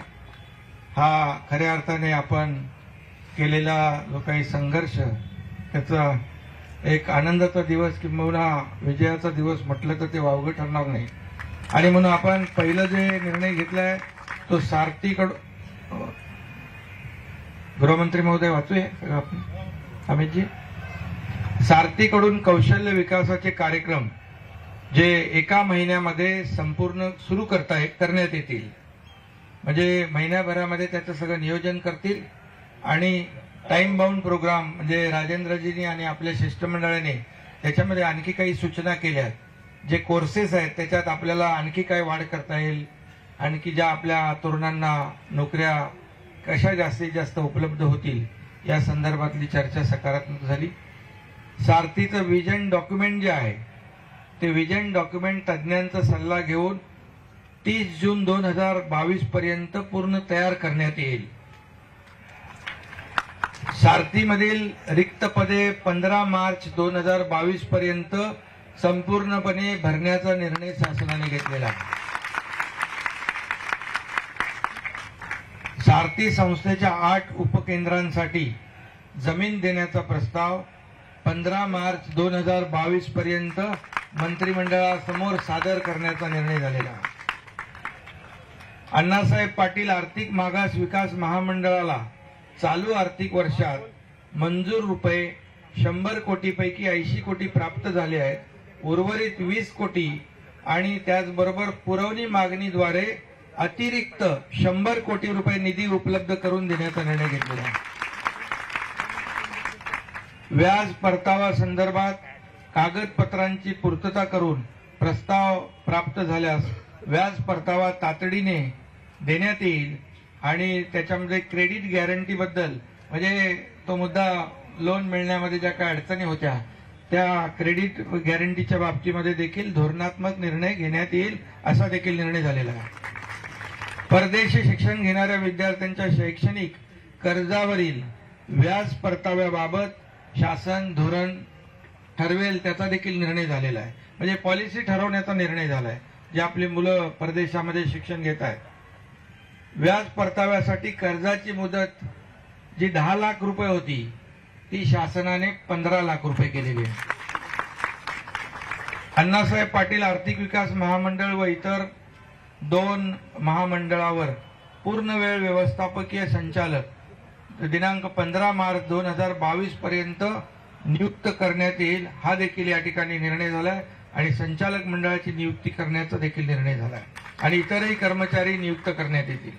हा खऱ्या अर्थाने आपण केलेला जो काही संघर्ष त्याचा एक आनंदाचा दिवस किंबहुना विजयाचा दिवस म्हटलं तर ते वावगं ठरणार नाही. आणि म्हणून आपण पहिलं जे निर्णय घेतलाय तो सारथीकडून, गृहमंत्री महोदय वाचूया अमितजी, सारथीकडून कौशल्य विकासाचे कार्यक्रम जे 1 महिन्यामध्ये संपूर्ण सुरू करण्यात येतील, म्हणजे महिन्याभरामध्ये त्याचं सगळं नियोजन करतील आणि टाइम बाउंड प्रोग्राम, म्हणजे राजेंद्रजींनी आणि आपल्या शिष्टमंडळाने त्याच्यामध्ये आणखी काही सूचना केल्या, जे कोर्सेस आहेत त्याच्यात आपल्याला आणखी काय वाढ करता येईल, आणखी ज्या आपल्या तरुणांना नोकऱ्या कशा जास्तीत जास्त उपलब्ध होतील या संदर्भातली चर्चा सकारात्मक झाली. सारथीचं विजन डॉक्युमेंट जे आहे ते विजन डॉक्युमेंट तज्ज्ञांचा सल्ला घेऊन 30 जून 2022 पर्यंत पूर्ण तयार करण्यात येईल. सारथीमधील रिक्त पदे 15 मार्च 2022 पर्यंत संपूर्णपणे भरण्याचा निर्णय शासनाने घेतलेला आहे. सारथी संस्थेच्या 8 उपकेंद्रांसाठी जमीन देण्याचा प्रस्ताव 15 मार्च 2022 पर्यंत मंत्रिमंडळासमोर सादर करण्याचा निर्णय झालेला आहे. अण्णासाहेब पाटील आर्थिक मागास विकास महामंडळाला चालू आर्थिक वर्षात मंजूर रुपये 100 कोटीपैकी 80 कोटी प्राप्त झाले आहेत. उर्वरित 20 कोटी आणि त्याचबरोबर पुरवणी मागणीद्वारे अतिरिक्त 100 कोटी रुपये निधी उपलब्ध करून देण्याचा निर्णय घेतलेला आहे. व्याज परतावा संदर्भात कागदपत्रांची पूर्तता करून प्रस्ताव प्राप्त झाल्यास व्याज परतावा तातडीने देण्यात येईल आणि त्याच्यामध्ये क्रेडिट गॅरंटी बद्दल, म्हणजे तो मुद्दा लोन मिळण्यामध्ये ज्या काही अडचणी होत्या त्या क्रेडिट गॅरंटीच्या बाबतीमध्ये देखील धोरणात्मक निर्णय घेण्यात येईल असा देखील निर्णय झालेला आहे. परदेशी शिक्षण घेणाऱ्या विद्यार्थ्यांच्या शैक्षणिक कर्जावरील व्याज परताव्याबाबत शासन धोरण ठरवेल त्याचा देखील निर्णय झालेला आहे. म्हणजे पॉलिसी ठरवण्याचा निर्णय झाला आहे. जे आपली मुलं परदेशामध्ये शिक्षण घेत आहेत, व्याज परताव्यासाठी कर्जाची मुदत जी 10 लाख रुपये होती ती शासनाने 15 लाख रुपये केलेली आहे. अण्णासाहेब पाटील आर्थिक विकास महामंडळ व इतर 2 महामंडळावर पूर्णवेळ व्यवस्थापकीय संचालक दिनांक 15 मार्च 2022 पर्यंत नियुक्त करण्यात येईल, हा देखील या ठिकाणी निर्णय झालाय आणि संचालक मंडळाची नियुक्ती करण्याचा देखील निर्णय झालाय आणि इतरही कर्मचारी नियुक्त करण्यात येतील.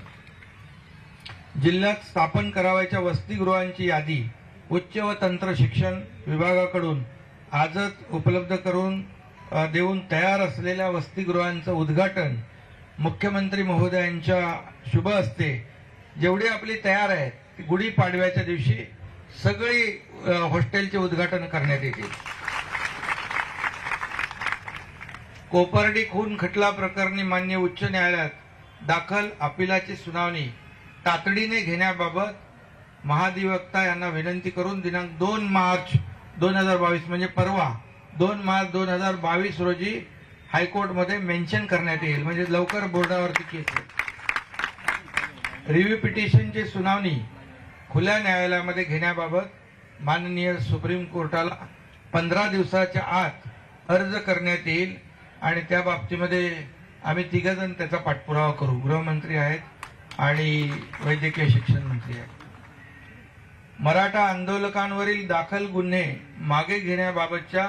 जिल्ह्यात स्थापन करावयाच्या वसतिगृहांची यादी उच्च व तंत्र शिक्षण विभागाकडून आजच उपलब्ध करून देऊन तयार असलेल्या वसतिगृहांचं उद्घाटन मुख्यमंत्री महोदयांच्या शुभ हस्ते जेवढी आपली तयार आहेत गुढीपाडव्याच्या दिवशी सगळी हॉस्टेलचे उद्घाटन करण्यात येतील. कोपर्डी खून खटला प्रकरणी मान्य उच्च न्यायालयात दाखल अपिलाची सुनावणी तातडीने घेण्याबाबत महाधिवक्ता यांना विनंती करून दिनांक 2 मार्च 2022 म्हणजे परवा 2 मार्च 2022 रोजी हायकोर्टमध्ये मेन्शन करण्यात येईल, म्हणजे लवकर बोर्डावरती केस येईल. रिव्ह्यू पिटिशनची सुनावणी खुल्या न्यायालयामध्ये घेण्याबाबत माननीय सुप्रीम कोर्टाला 15 दिवसाच्या आत अर्ज करण्यात येईल आणि त्या बाबतीमध्ये आम्ही तिघजण त्याचा पाठपुरावा करू. गृहमंत्री आहेत आणि वैद्यकीय शिक्षण मंत्री आहेत. मराठा आंदोलकांवरील दाखल गुन्हे मागे घेण्याबाबतच्या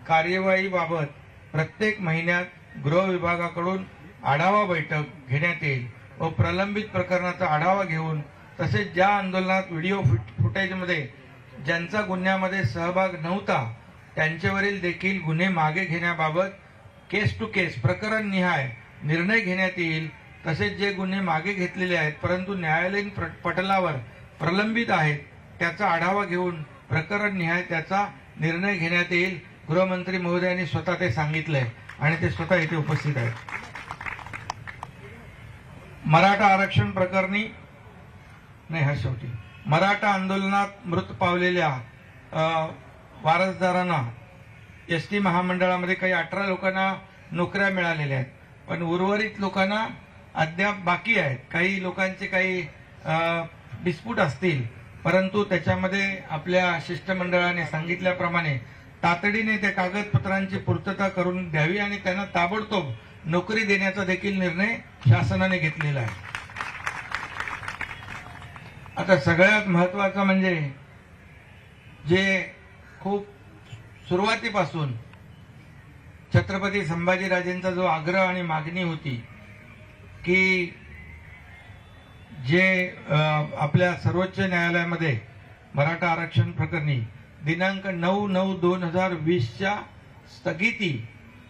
कार्यवाहीबाबत प्रत्येक महिन्यात गृह विभागाकडून आढावा बैठक घेण्यात येईल व प्रलंबित प्रकरणाचा आढावा घेऊन तसेच ज्या आंदोलनात व्हिडिओ फुटेजमध्ये ज्यांचा गुन्ह्यामध्ये सहभाग नव्हता त्यांच्यावरील देखील गुन्हे मागे घेण्याबाबत केस टू केस प्रकरण निहाय निर्णय घेण्यात येईल. तसेच जे गुन्हे मागे घेतलेले आहेत परंतु न्यायालयीन पटलावर प्रलंबित आहेत त्याचा आढावा घेऊन प्रकरण निहाय त्याचा निर्णय घेण्यात येईल. गृहमंत्री महोदयांनी स्वतः ते सांगितलंय आणि ते स्वतः इथे उपस्थित आहेत. मराठा आरक्षण प्रकरणी शेवटी मराठा आंदोलनात मृत पावलेल्या वारसदारांना एसटी महामंडळामध्ये काही 18 लोकांना नोकऱ्या मिळालेल्या आहेत, पण उर्वरित लोकांना अद्याप बाकी आहेत. काही लोकांचे काही डिस्प्यूट असतील, परंतु त्याच्यामध्ये आपल्या शिष्टमंडळाने सांगितल्याप्रमाणे तातडीने त्या कागदपत्रांची पूर्तता करून द्यावी आणि त्यांना ताबडतोब नोकरी देण्याचा देखील निर्णय शासनाने घेतलेला आहे. आता सगळ्यात महत्वाचं म्हणजे जे खूप सुरुवातीपासून छत्रपती संभाजीराजेंचा जो आग्रह आणि मागणी होती की जे आपल्या सर्वोच्च न्यायालयामध्ये मराठा आरक्षण प्रकरणी दिनांक 9/9/2020च्या स्थगिती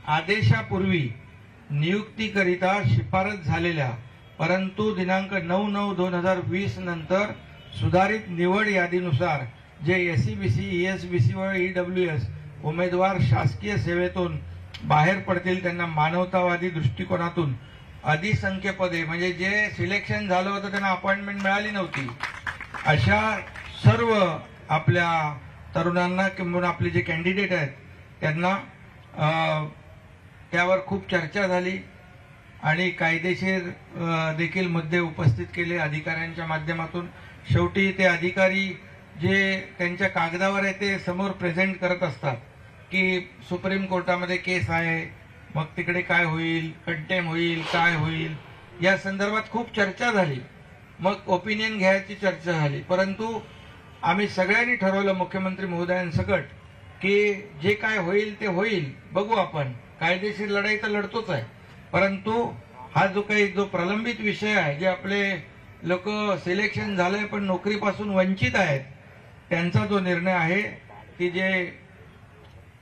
आदेशापूर्वी नियुक्तीकरिता शिफारस झालेल्या परंतु दिनांक 9/9/2020 नंतर सुधारित निवड यादीनुसार जे SCBC, ESBC व EWS उमेदवार शासकीय सेवेतून बाहेर पडतील त्यांना मानवतावादी दृष्टिकोनातून अधिसंख्य पदे म्हणजे जे सिलेक्शन झालं होतं त्यांना अपॉइंटमेंट मिळाली नव्हती अशा सर्व आपल्या तरुणांना किंवा आपले जे कॅन्डिडेट आहेत त्यांना त्यावर खूप चर्चा झाली आणि कायदेशीर देखील मुद्दे उपस्थित केले अधिकाऱ्यांच्या माध्यमातून. शेवटी ते अधिकारी जे त्यांच्या कागदावर आहे ते समोर प्रेझेंट करत असतात की सुप्रीम कोर्टामध्ये केस आहे, मग तिकडे काय होईल, कंटेम होईल, काय होईल, या संदर्भात खूप चर्चा झाली. मग ओपिनियन घ्यायची चर्चा झाली, परंतु आम्ही सगळ्यांनी ठरवलं मुख्यमंत्री महोदयांसकट की जे काय होईल ते होईल, बघू आपण कायदेशीर लढाई तर लढतोच आहे, परंतु हा जो प्रलंबित विषय आहे जे आपले लोक सिलेक्शन झालंय पण नोकरीपासून वंचित आहेत त्यांचा जो निर्णय आहे की जे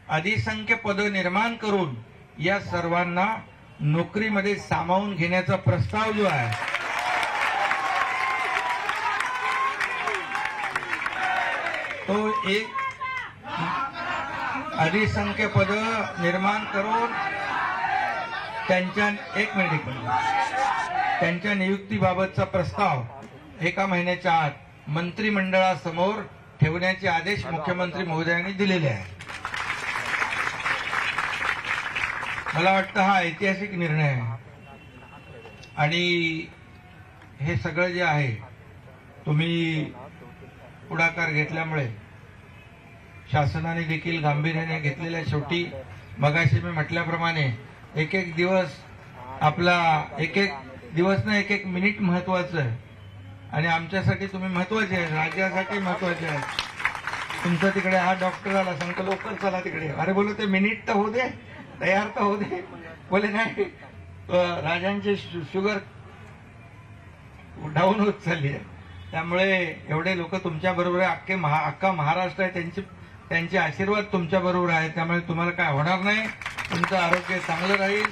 अधिसंख्य पद निर्माण करून या सर्वांना नोकरीमध्ये सामावून घेण्याचा प्रस्ताव जो आहे तो एक अधिसंख्य पद निर्माण करून त्यांच्या नियुक्तीबाबतचा प्रस्ताव 1 महिन्याच्या आत मंत्रिमंडळासमोर ठेवण्याचे आदेश मुख्यमंत्री महोदयांनी दिलेले आहेत. मला वाटतं हा ऐतिहासिक निर्णय आहे आणि हे सगळं जे आहे तुम्ही पुढाकार घेतल्यामुळे शासनाने देखील गांभीर्याने घेतलेल्या शेवटी मगाशी मी म्हटल्याप्रमाणे एक एक दिवस आपला एक एक दिवस ना एक एक मिनिट महत्वाचं आहे आणि आमच्यासाठी तुम्ही महत्वाचे आहे, राज्यासाठी महत्वाचे आहे. तुमचं तिकडे हा डॉक्टर आला, सांगतो लवकर चला तिकडे. अरे बोलू ते मिनिट तर होऊ दे, तयार तर होऊ दे. बोले नाही, राजांची शुगर डाऊन होत चालली आहे. त्यामुळे एवढे लोक तुमच्या बरोबर आहे, अख्खा महाराष्ट्र आहे, त्यांचे आशीर्वाद तुमच्या बरोबर आहेत. त्यामुळे तुम्हाला काय होणार नाही, तुमचं आरोग्य चांगलं राहील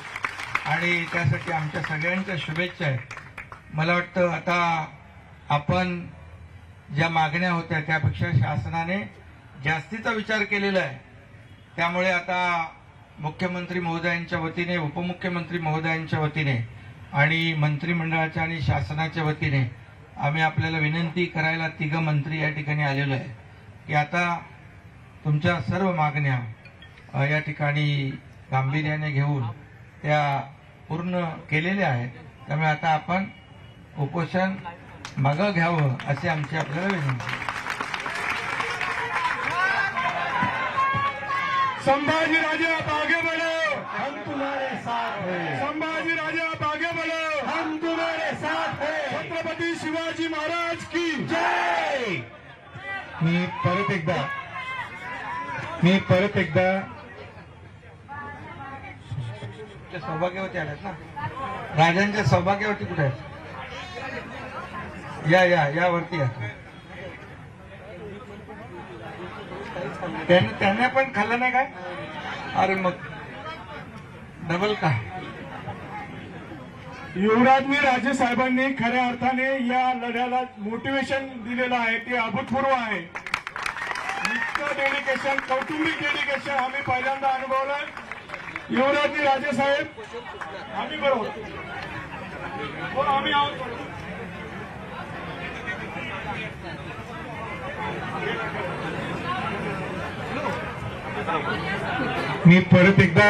आणि त्यासाठी आमच्या सगळ्यांच्या शुभेच्छा आहेत. मला वाटतं आता आपण ज्या मागण्या होत्या त्यापेक्षा शासनाने जास्तीचा विचार केलेला आहे. त्यामुळे आता मुख्यमंत्री महोदयांच्या वतीने, उपमुख्यमंत्री महोदयांच्या वतीने आणि मंत्रिमंडळाच्या आणि शासनाच्या वतीने आम्ही आपल्याला विनंती करायला तिघं मंत्री या ठिकाणी आलेलो आहे की आता तुमच्या सर्व मागण्या या ठिकाणी गांभीर्याने घेऊन त्या पूर्ण केलेल्या आहेत. त्यामुळे आता आपण उपोषण मागं घ्यावं अशी आमची आपल्याला विनंती. संभाजी राजे आप आगे बढ़ो, हम तुम्हारे साथ हैं. संभाजी राजे आप आगे बढ़ो, हम तुम्हारे साथ हैं. छत्रपती शिवाजी महाराज की जय. मी परत एकदा सौभाग्यवती आल्यात ना, राजांच्या सौभाग्यवती कुठे आहेत? या वरती या. त्यांना पण खाल्लं नाही काय? अरे मग डबल का? युवराजनी राजे साहेबांनी खऱ्या अर्थाने या लढ्याला मोटिवेशन दिलेलं आहे, ते अभूतपूर्व आहे. इतकं डेडिकेशन, कौटुंबिक डेडिकेशन आम्ही पहिल्यांदा अनुभवलं. युवराजनी राजे साहेब आम्ही बरोबर हो, आम्ही आहोत. मी परत एकदा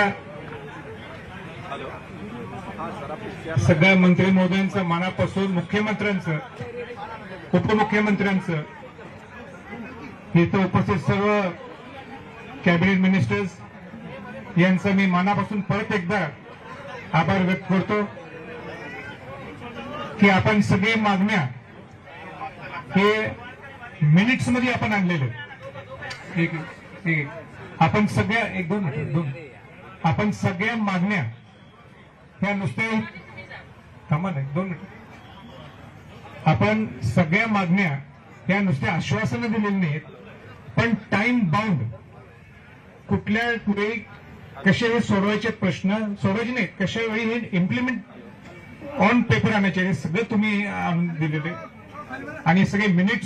सगळ्या मंत्री महोदयांचं मनापासून, मुख्यमंत्र्यांचं, उपमुख्यमंत्र्यांचं, इथं उपस्थित सर्व कॅबिनेट मिनिस्टर्स यांचं मी मनापासून परत एकदा आभार व्यक्त करतो की आपण सगळी मागण्या हे मिनिट्स मध्ये आपण आणलेले. आपण सगळ्या आपण सगळ्या मागण्या ह्या नुसत्या थांबा नाही 2 मिनिट. आपण सगळ्या मागण्या ह्या नुसत्या आश्वासनं दिलेली नाहीत, पण टाइम बाउंड कुठल्या वेळी कसे हे सोडवायचे प्रश्न सोडवायचे नाही, कशा वेळी हे इम्प्लिमेंट ऑन पेपर आणायचे हे सगळं तुम्ही आणून दिलेले. आणि सगळे मिनिट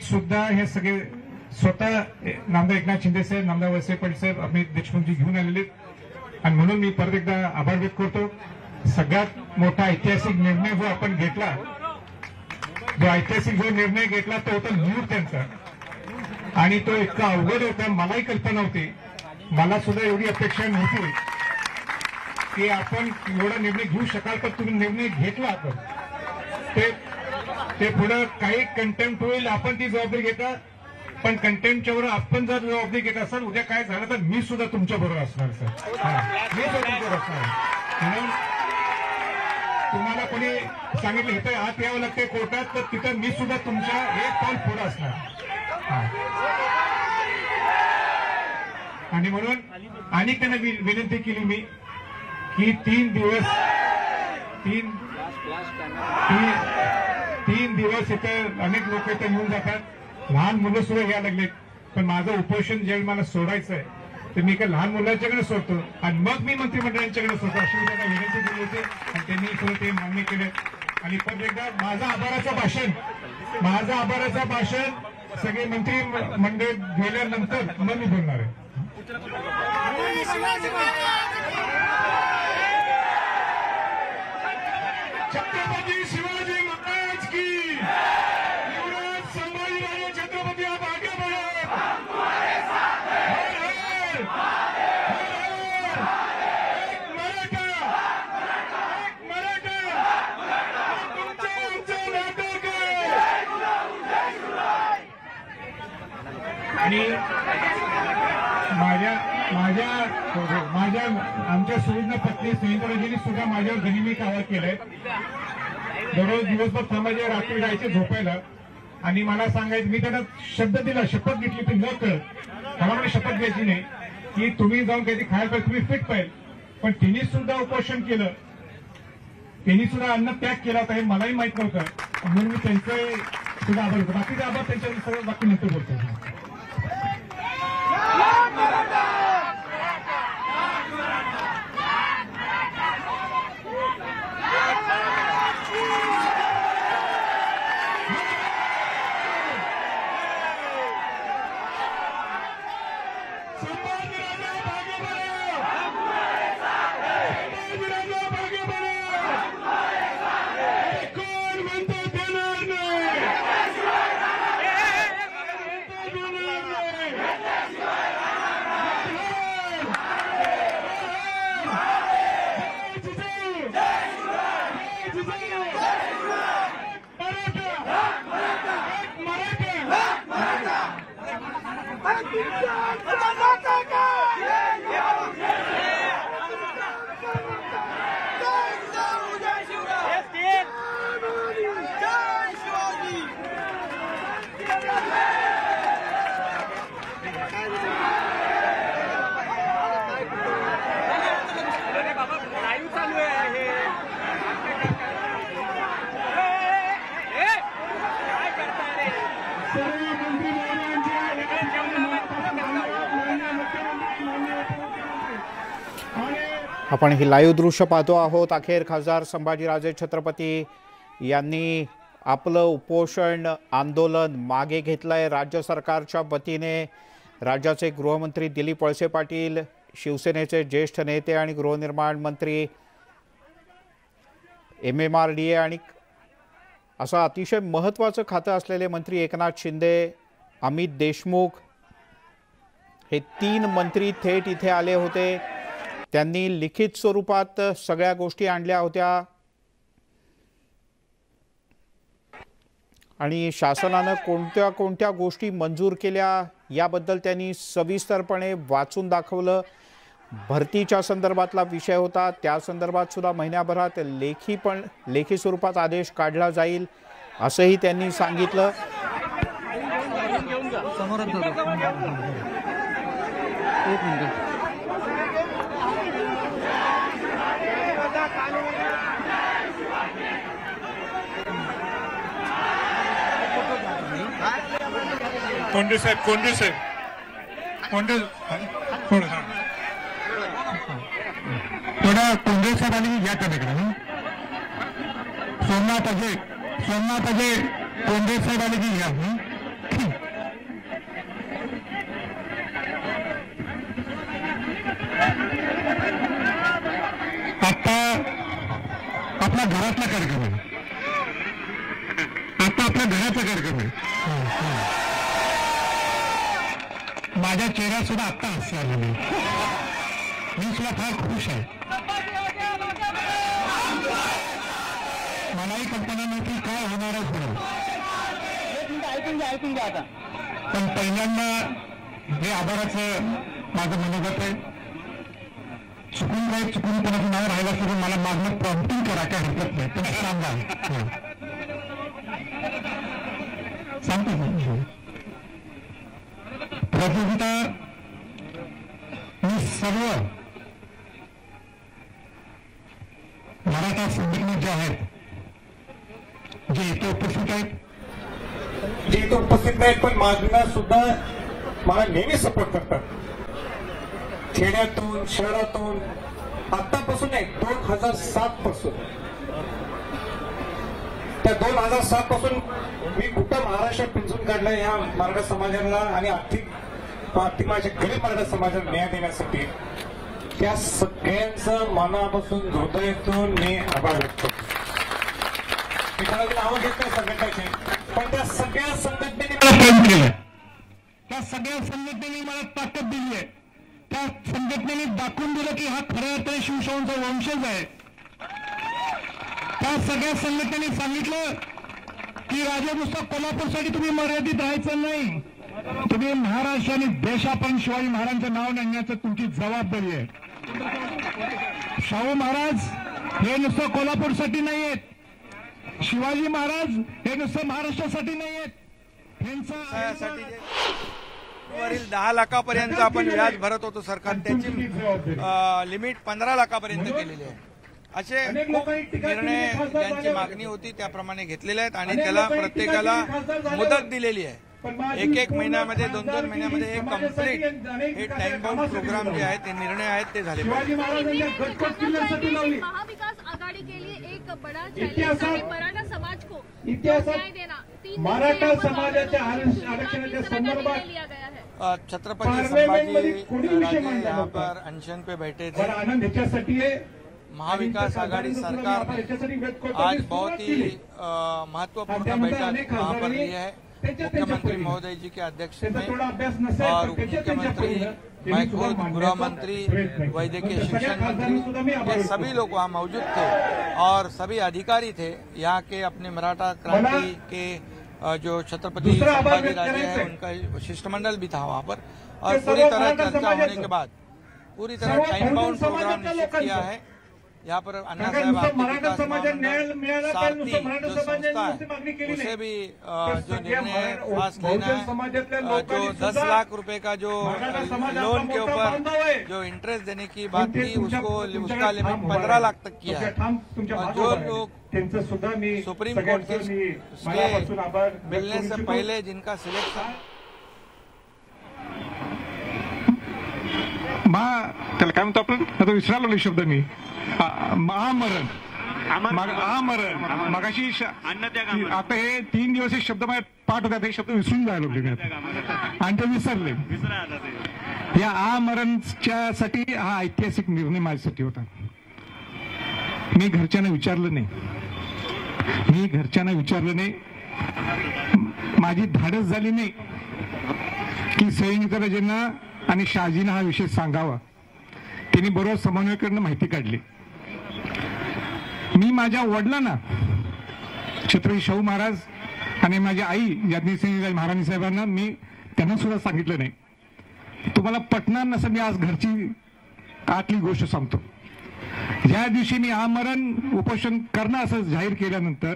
सुद्धा हे सगळे स्वतः नामदार एकनाथ शिंदे साहेब, नामदार वळसे पाटील साहेब, अमित देशमुखजी घेऊन आलेले. आणि म्हणून मी परत एकदा आभार व्यक्त करतो. सगळ्यात मोठा ऐतिहासिक निर्णय जो आपण घेतला, जो निर्णय घेतला तो होता न्यूज त्यांचा. आणि तो इतका अवघड होता, मलाही कल्पना होती, मला सुद्धा एवढी अपेक्षा नव्हती की आपण एवढा निर्णय घेऊ शकाल, तर तुम्ही निर्णय घेतला. आपण ते पुढे काही कंटेम्प्ट होईल, आपण ती जबाबदारी घेता. पण कंटेम्प्टच्या वर आपण जर जबाबदारी घेत असाल, उद्या काय झालं तर मी सुद्धा तुमच्या बरोबर असणार सर. मी सुद्धा तुमच्याबरोबर असणार. म्हणून तुम्हाला कोणी सांगितलं इथं आत यावं लागते कोर्टात, तर तिथं मी सुद्धा तुमच्या एक पाऊल पुढे असणार. आणि म्हणून आणि त्यांना विनंती केली मी की 3 दिवस इथं अनेक लोक इथं येऊन जातात, लहान मुलं सुद्धा यायला लागलेत. पण माझं उपोषण ज्यावेळी मला सोडायचं आहे तर मी एका लहान मुलांच्याकडे सोडतो आणि मग मी मंत्रिमंडळांच्याकडे सोडतो, अशी त्यांना विनंती केली होती. आणि त्यांनी सुद्धा ते मान्य केले. आणि परत एकदा माझं आभाराचं भाषण सगळे मंत्रिमंडळ गेल्यानंतर मग मी बोलणार आहे. छत्रपती शिवाजी महाराज की, युवराज संभाजीराजे छत्रपती आप आगे बढ़ो. एक मराठा तुमचं नाटक आहे. आणि माझ्या आमच्या सुविधा पत्नी संयुक्तराजींनी सुद्धा माझ्यावर गनिमी कारवाई केलंय. दररोज दिवसभर थांबायचे, रात्री जायचे झोपायला. आणि मला सांगायचं, मी त्यांना शब्द दिला, शपथ घेतली, तुम्ही न कळत मला शपथ घ्यायची नाही की तुम्ही जाऊन काहीतरी खायला पाहिजे, तुम्ही फिट पाहिजे. पण त्यांनी सुद्धा उपोषण केलं, त्यांनी सुद्धा अन्न त्याग केला होता, हे मलाही माहित नव्हतं. म्हणून मी त्यांचे सुद्धा आभार होतो. बाकीचे आभार त्यांच्या सगळं बाकी नंतर बोलतो. आपण ही लाईव्ह दृश्य पाहतो आहोत. अखेर खासदार संभाजीराजे छत्रपती यांनी आपलं उपोषण आंदोलन मागे घेतलंय. राज्य सरकारच्या वतीने राज्याचे गृहमंत्री दिलीप वळसे पाटील, शिवसेनेचे ज्येष्ठ नेते आणि गृहनिर्माण मंत्री MMRDA आणि असं अतिशय महत्त्वाचं खातं असलेले मंत्री एकनाथ शिंदे, अमित देशमुख हे 3 मंत्री थेट इथे आले होते. त्यांनी लिखित स्वरूपात सगळ्या गोष्टी आणल्या होत्या आणि शासनानं कोणत्या कोणत्या गोष्टी मंजूर केल्या याबद्दल त्यांनी सविस्तरपणे वाचून दाखवलं. भरतीच्या संदर्भातला विषय होता, त्या संदर्भात सुद्धा महिन्याभरात लेखी स्वरूपात आदेश काढला जाईल असंही त्यांनी सांगितलं. कोंडे साहेब थोडा कोंडे साहेब आणि या कडेकडे सोमनाथ अजय कोंडे साहेब आले की या. आता आपला घरातला कार्यक्रम आहे, आता आपल्या घराचा कार्यक्रम आहे. माझ्या चेहऱ्यात सुद्धा आत्ता हास्य आलेली, मी सुद्धा फार खुश आहे. मलाही कल्पना नव्हती काय होणार आहे पुढे. ऐकून घ्या आता. पण पहिल्यांदा हे आभाराचं माझं मनोगत आहे. चुकून कोणाचं नाव राहिलं असेल मला मागणं प्रॉम्प्टिंग करा, काय हरकत नाही, पण सांगा. सांगतो प्रतियोगिता मी सर्व मराठा संघटना ज्या आहेत, जे इथे उपस्थित आहेत, पण माझ्या सुद्धा मला नेहमी सपोर्ट करतात. खेड्यातून शहरातून आतापासून नाही, 2007 पासून, त्या 2007 पासून मी कुठं महाराष्ट्र पिंजून काढलं या मराठा समाजाला आणि आर्थिक माझ्या गरीब मराठा समाजाला न्याय देण्यासाठी. त्या सगळ्यांचं मनापासून हृदयातून मी आभार व्यक्त करतो. मी कोणाची नावं घेत नाही संघटनेची, पण त्या सगळ्या संघटनेने मला प्रेम केलं, त्या सगळ्या संघटनेने मला ताकद दिली आहे. त्या संघटनेने दाखवून दिलं की हा खऱ्या अर्थाने शिवशाहूंचा वंशज आहे. त्या सगळ्या संघटनेने सांगितलं की राजा नुसतं कोल्हापूरसाठी तुम्ही मर्यादित राहायचं नाही, तुम्ही महाराष्ट्र आणि देशापण शिवाजी महाराजांचं नाव नेण्याचं तुमची जबाबदारी आहे. शाहू महाराज हे नुसतं कोल्हापूरसाठी नाही आहेत, शिवाजी महाराज हे नुसतं महाराष्ट्रासाठी नाही आहेत, त्यासाठी वरील 10 लाखापर्यंत आपण व्याज भरत होतो सरकार, त्याची लिमिट 15 लाखापर्यंत केलेली आहे. असे खूप निर्णय ज्यांची मागणी होती त्याप्रमाणे घेतलेले आहेत आणि त्याला प्रत्येकाला मुदत दिलेली आहे. एक महिन्यामध्ये 2 महिन्यामध्ये हे कम्प्लीट हे टाइम बाउंड प्रोग्राम जे आहेत ते निर्णय आहेत ते झाले. महाविकास आघाड़ी के लिए एक बड़ा चैलेंज है मराठा समाज को न्याय देना. मराठा समाजाच्या आरक्षणाच्या संदर्भात लिया गया है. छत्रपति संभाजी राजे यहाँ पर अनशन पे बैठे थे. आनंद ह्याच्यासाठी आहे. महाविकास आघाड़ी सरकार ने आज बहुत ही महत्वपूर्ण बैठक वहाँ पर ली है. मुख्यमंत्री महोदय जी के अध्यक्ष में और उप मुख्यमंत्री, मैं खुद गृह मंत्री, वैद्यकीय शिक्षण मंत्री, ये सभी लोग वहाँ मौजूद थे और सभी अधिकारी थे यहाँ के. अपने मराठा क्रांति के जो छत्रपति संभाजी राजे हैं उनका शिष्टमंडल भी था वहाँ पर और पूरी तरह चर्चा होने के बाद पूरी तरह टाइम बाउंड प्रोग्राम निश्चित किया है. यहाँ पर अन्ना साहब सारथी जो संस्था है उसे भी जो निर्णय पास लेना है, जो 10 लाख रुपए का जो लोन के ऊपर जो इंटरेस्ट देने की बात थी उसका लिमिट 15 लाख तक किया है. और जो लोग सुप्रीम कोर्ट के स्टे मिलने से पहले जिनका सिलेक्शन त्याला काय म्हणतो आपण, आता विसरालो शब्द मी, महामरण मगाशी आता हे 3 दिवस हे शब्द माझ्या पाठ होतात, हे शब्द विसरून जायला लागले मी आणि ते विसरले. या आमरणच्या साठी हा ऐतिहासिक निर्णय माझ्यासाठी होता. मी घरच्यांना विचारलं नाही, माझी धाडस झाली नाही की संयुक्तराजेंना आणि शहाजींना हा विषय सांगावा. त्यांनी बरोबर समन्वयकांना माहिती काढली. मी माझ्या वडिलांना छत्रपती शाहू महाराज आणि माझी आई यज्ञसिंह महाराणी साहेबांना मी त्यांना सुद्धा सांगितलं नाही. तुम्हाला पटणार नसं मी आज घरची आतली गोष्ट सांगतो. ज्या दिवशी मी आमरण उपोषण करणं असं जाहीर केल्यानंतर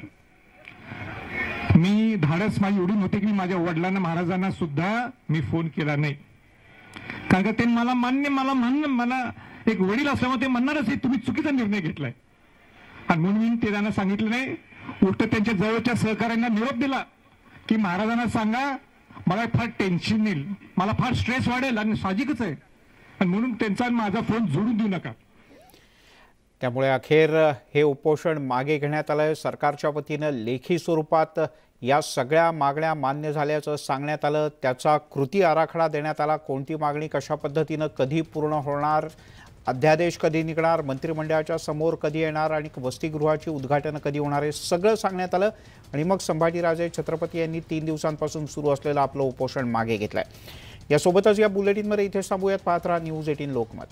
मी धाडस माझी एवढी होती की माझ्या वडिलांना महाराजांना सुद्धा मी फोन केला नाही. कारण का ते मला एक वडील असल्यामुळे ते म्हणणारच तुम्ही चुकीचा निर्णय घेतलाय आणि म्हणून मी ते त्यांना सांगितलं नाही. उलट त्यांच्या जवळच्या सहकाऱ्यांना निरोप दिला की महाराजांना सांगा मला फार टेन्शन येईल, मला फार स्ट्रेस वाढेल आणि साहजिकच आहे आणि म्हणून त्यांचा माझा फोन जोडून देऊ नका. त्यामुळे अखेर हे उपोषण मागे घेण्यात आलं. सरकारच्या वतीनं लेखी स्वरूपात या सगळ्या मागण्या मान्य झाल्याचं सांगण्यात आलं. त्याचा कृती आराखडा देण्यात आला. कोणती मागणी कशा पद्धतीनं कधी पूर्ण होणार, अध्यादेश कधी निघणार, मंत्रिमंडळाच्या समोर कधी येणार आणि वसतिगृहाची उद्घाटन कधी होणार हे सगळं सांगण्यात आलं. आणि मग संभाजीराजे छत्रपती यांनी 3 दिवसांपासून सुरू असलेलं आपलं उपोषण मागे घेतलंय. यासोबतच या बुलेटिनमध्ये इथे थांबूयात. पाहत राहा न्यूज 18 लोकमत.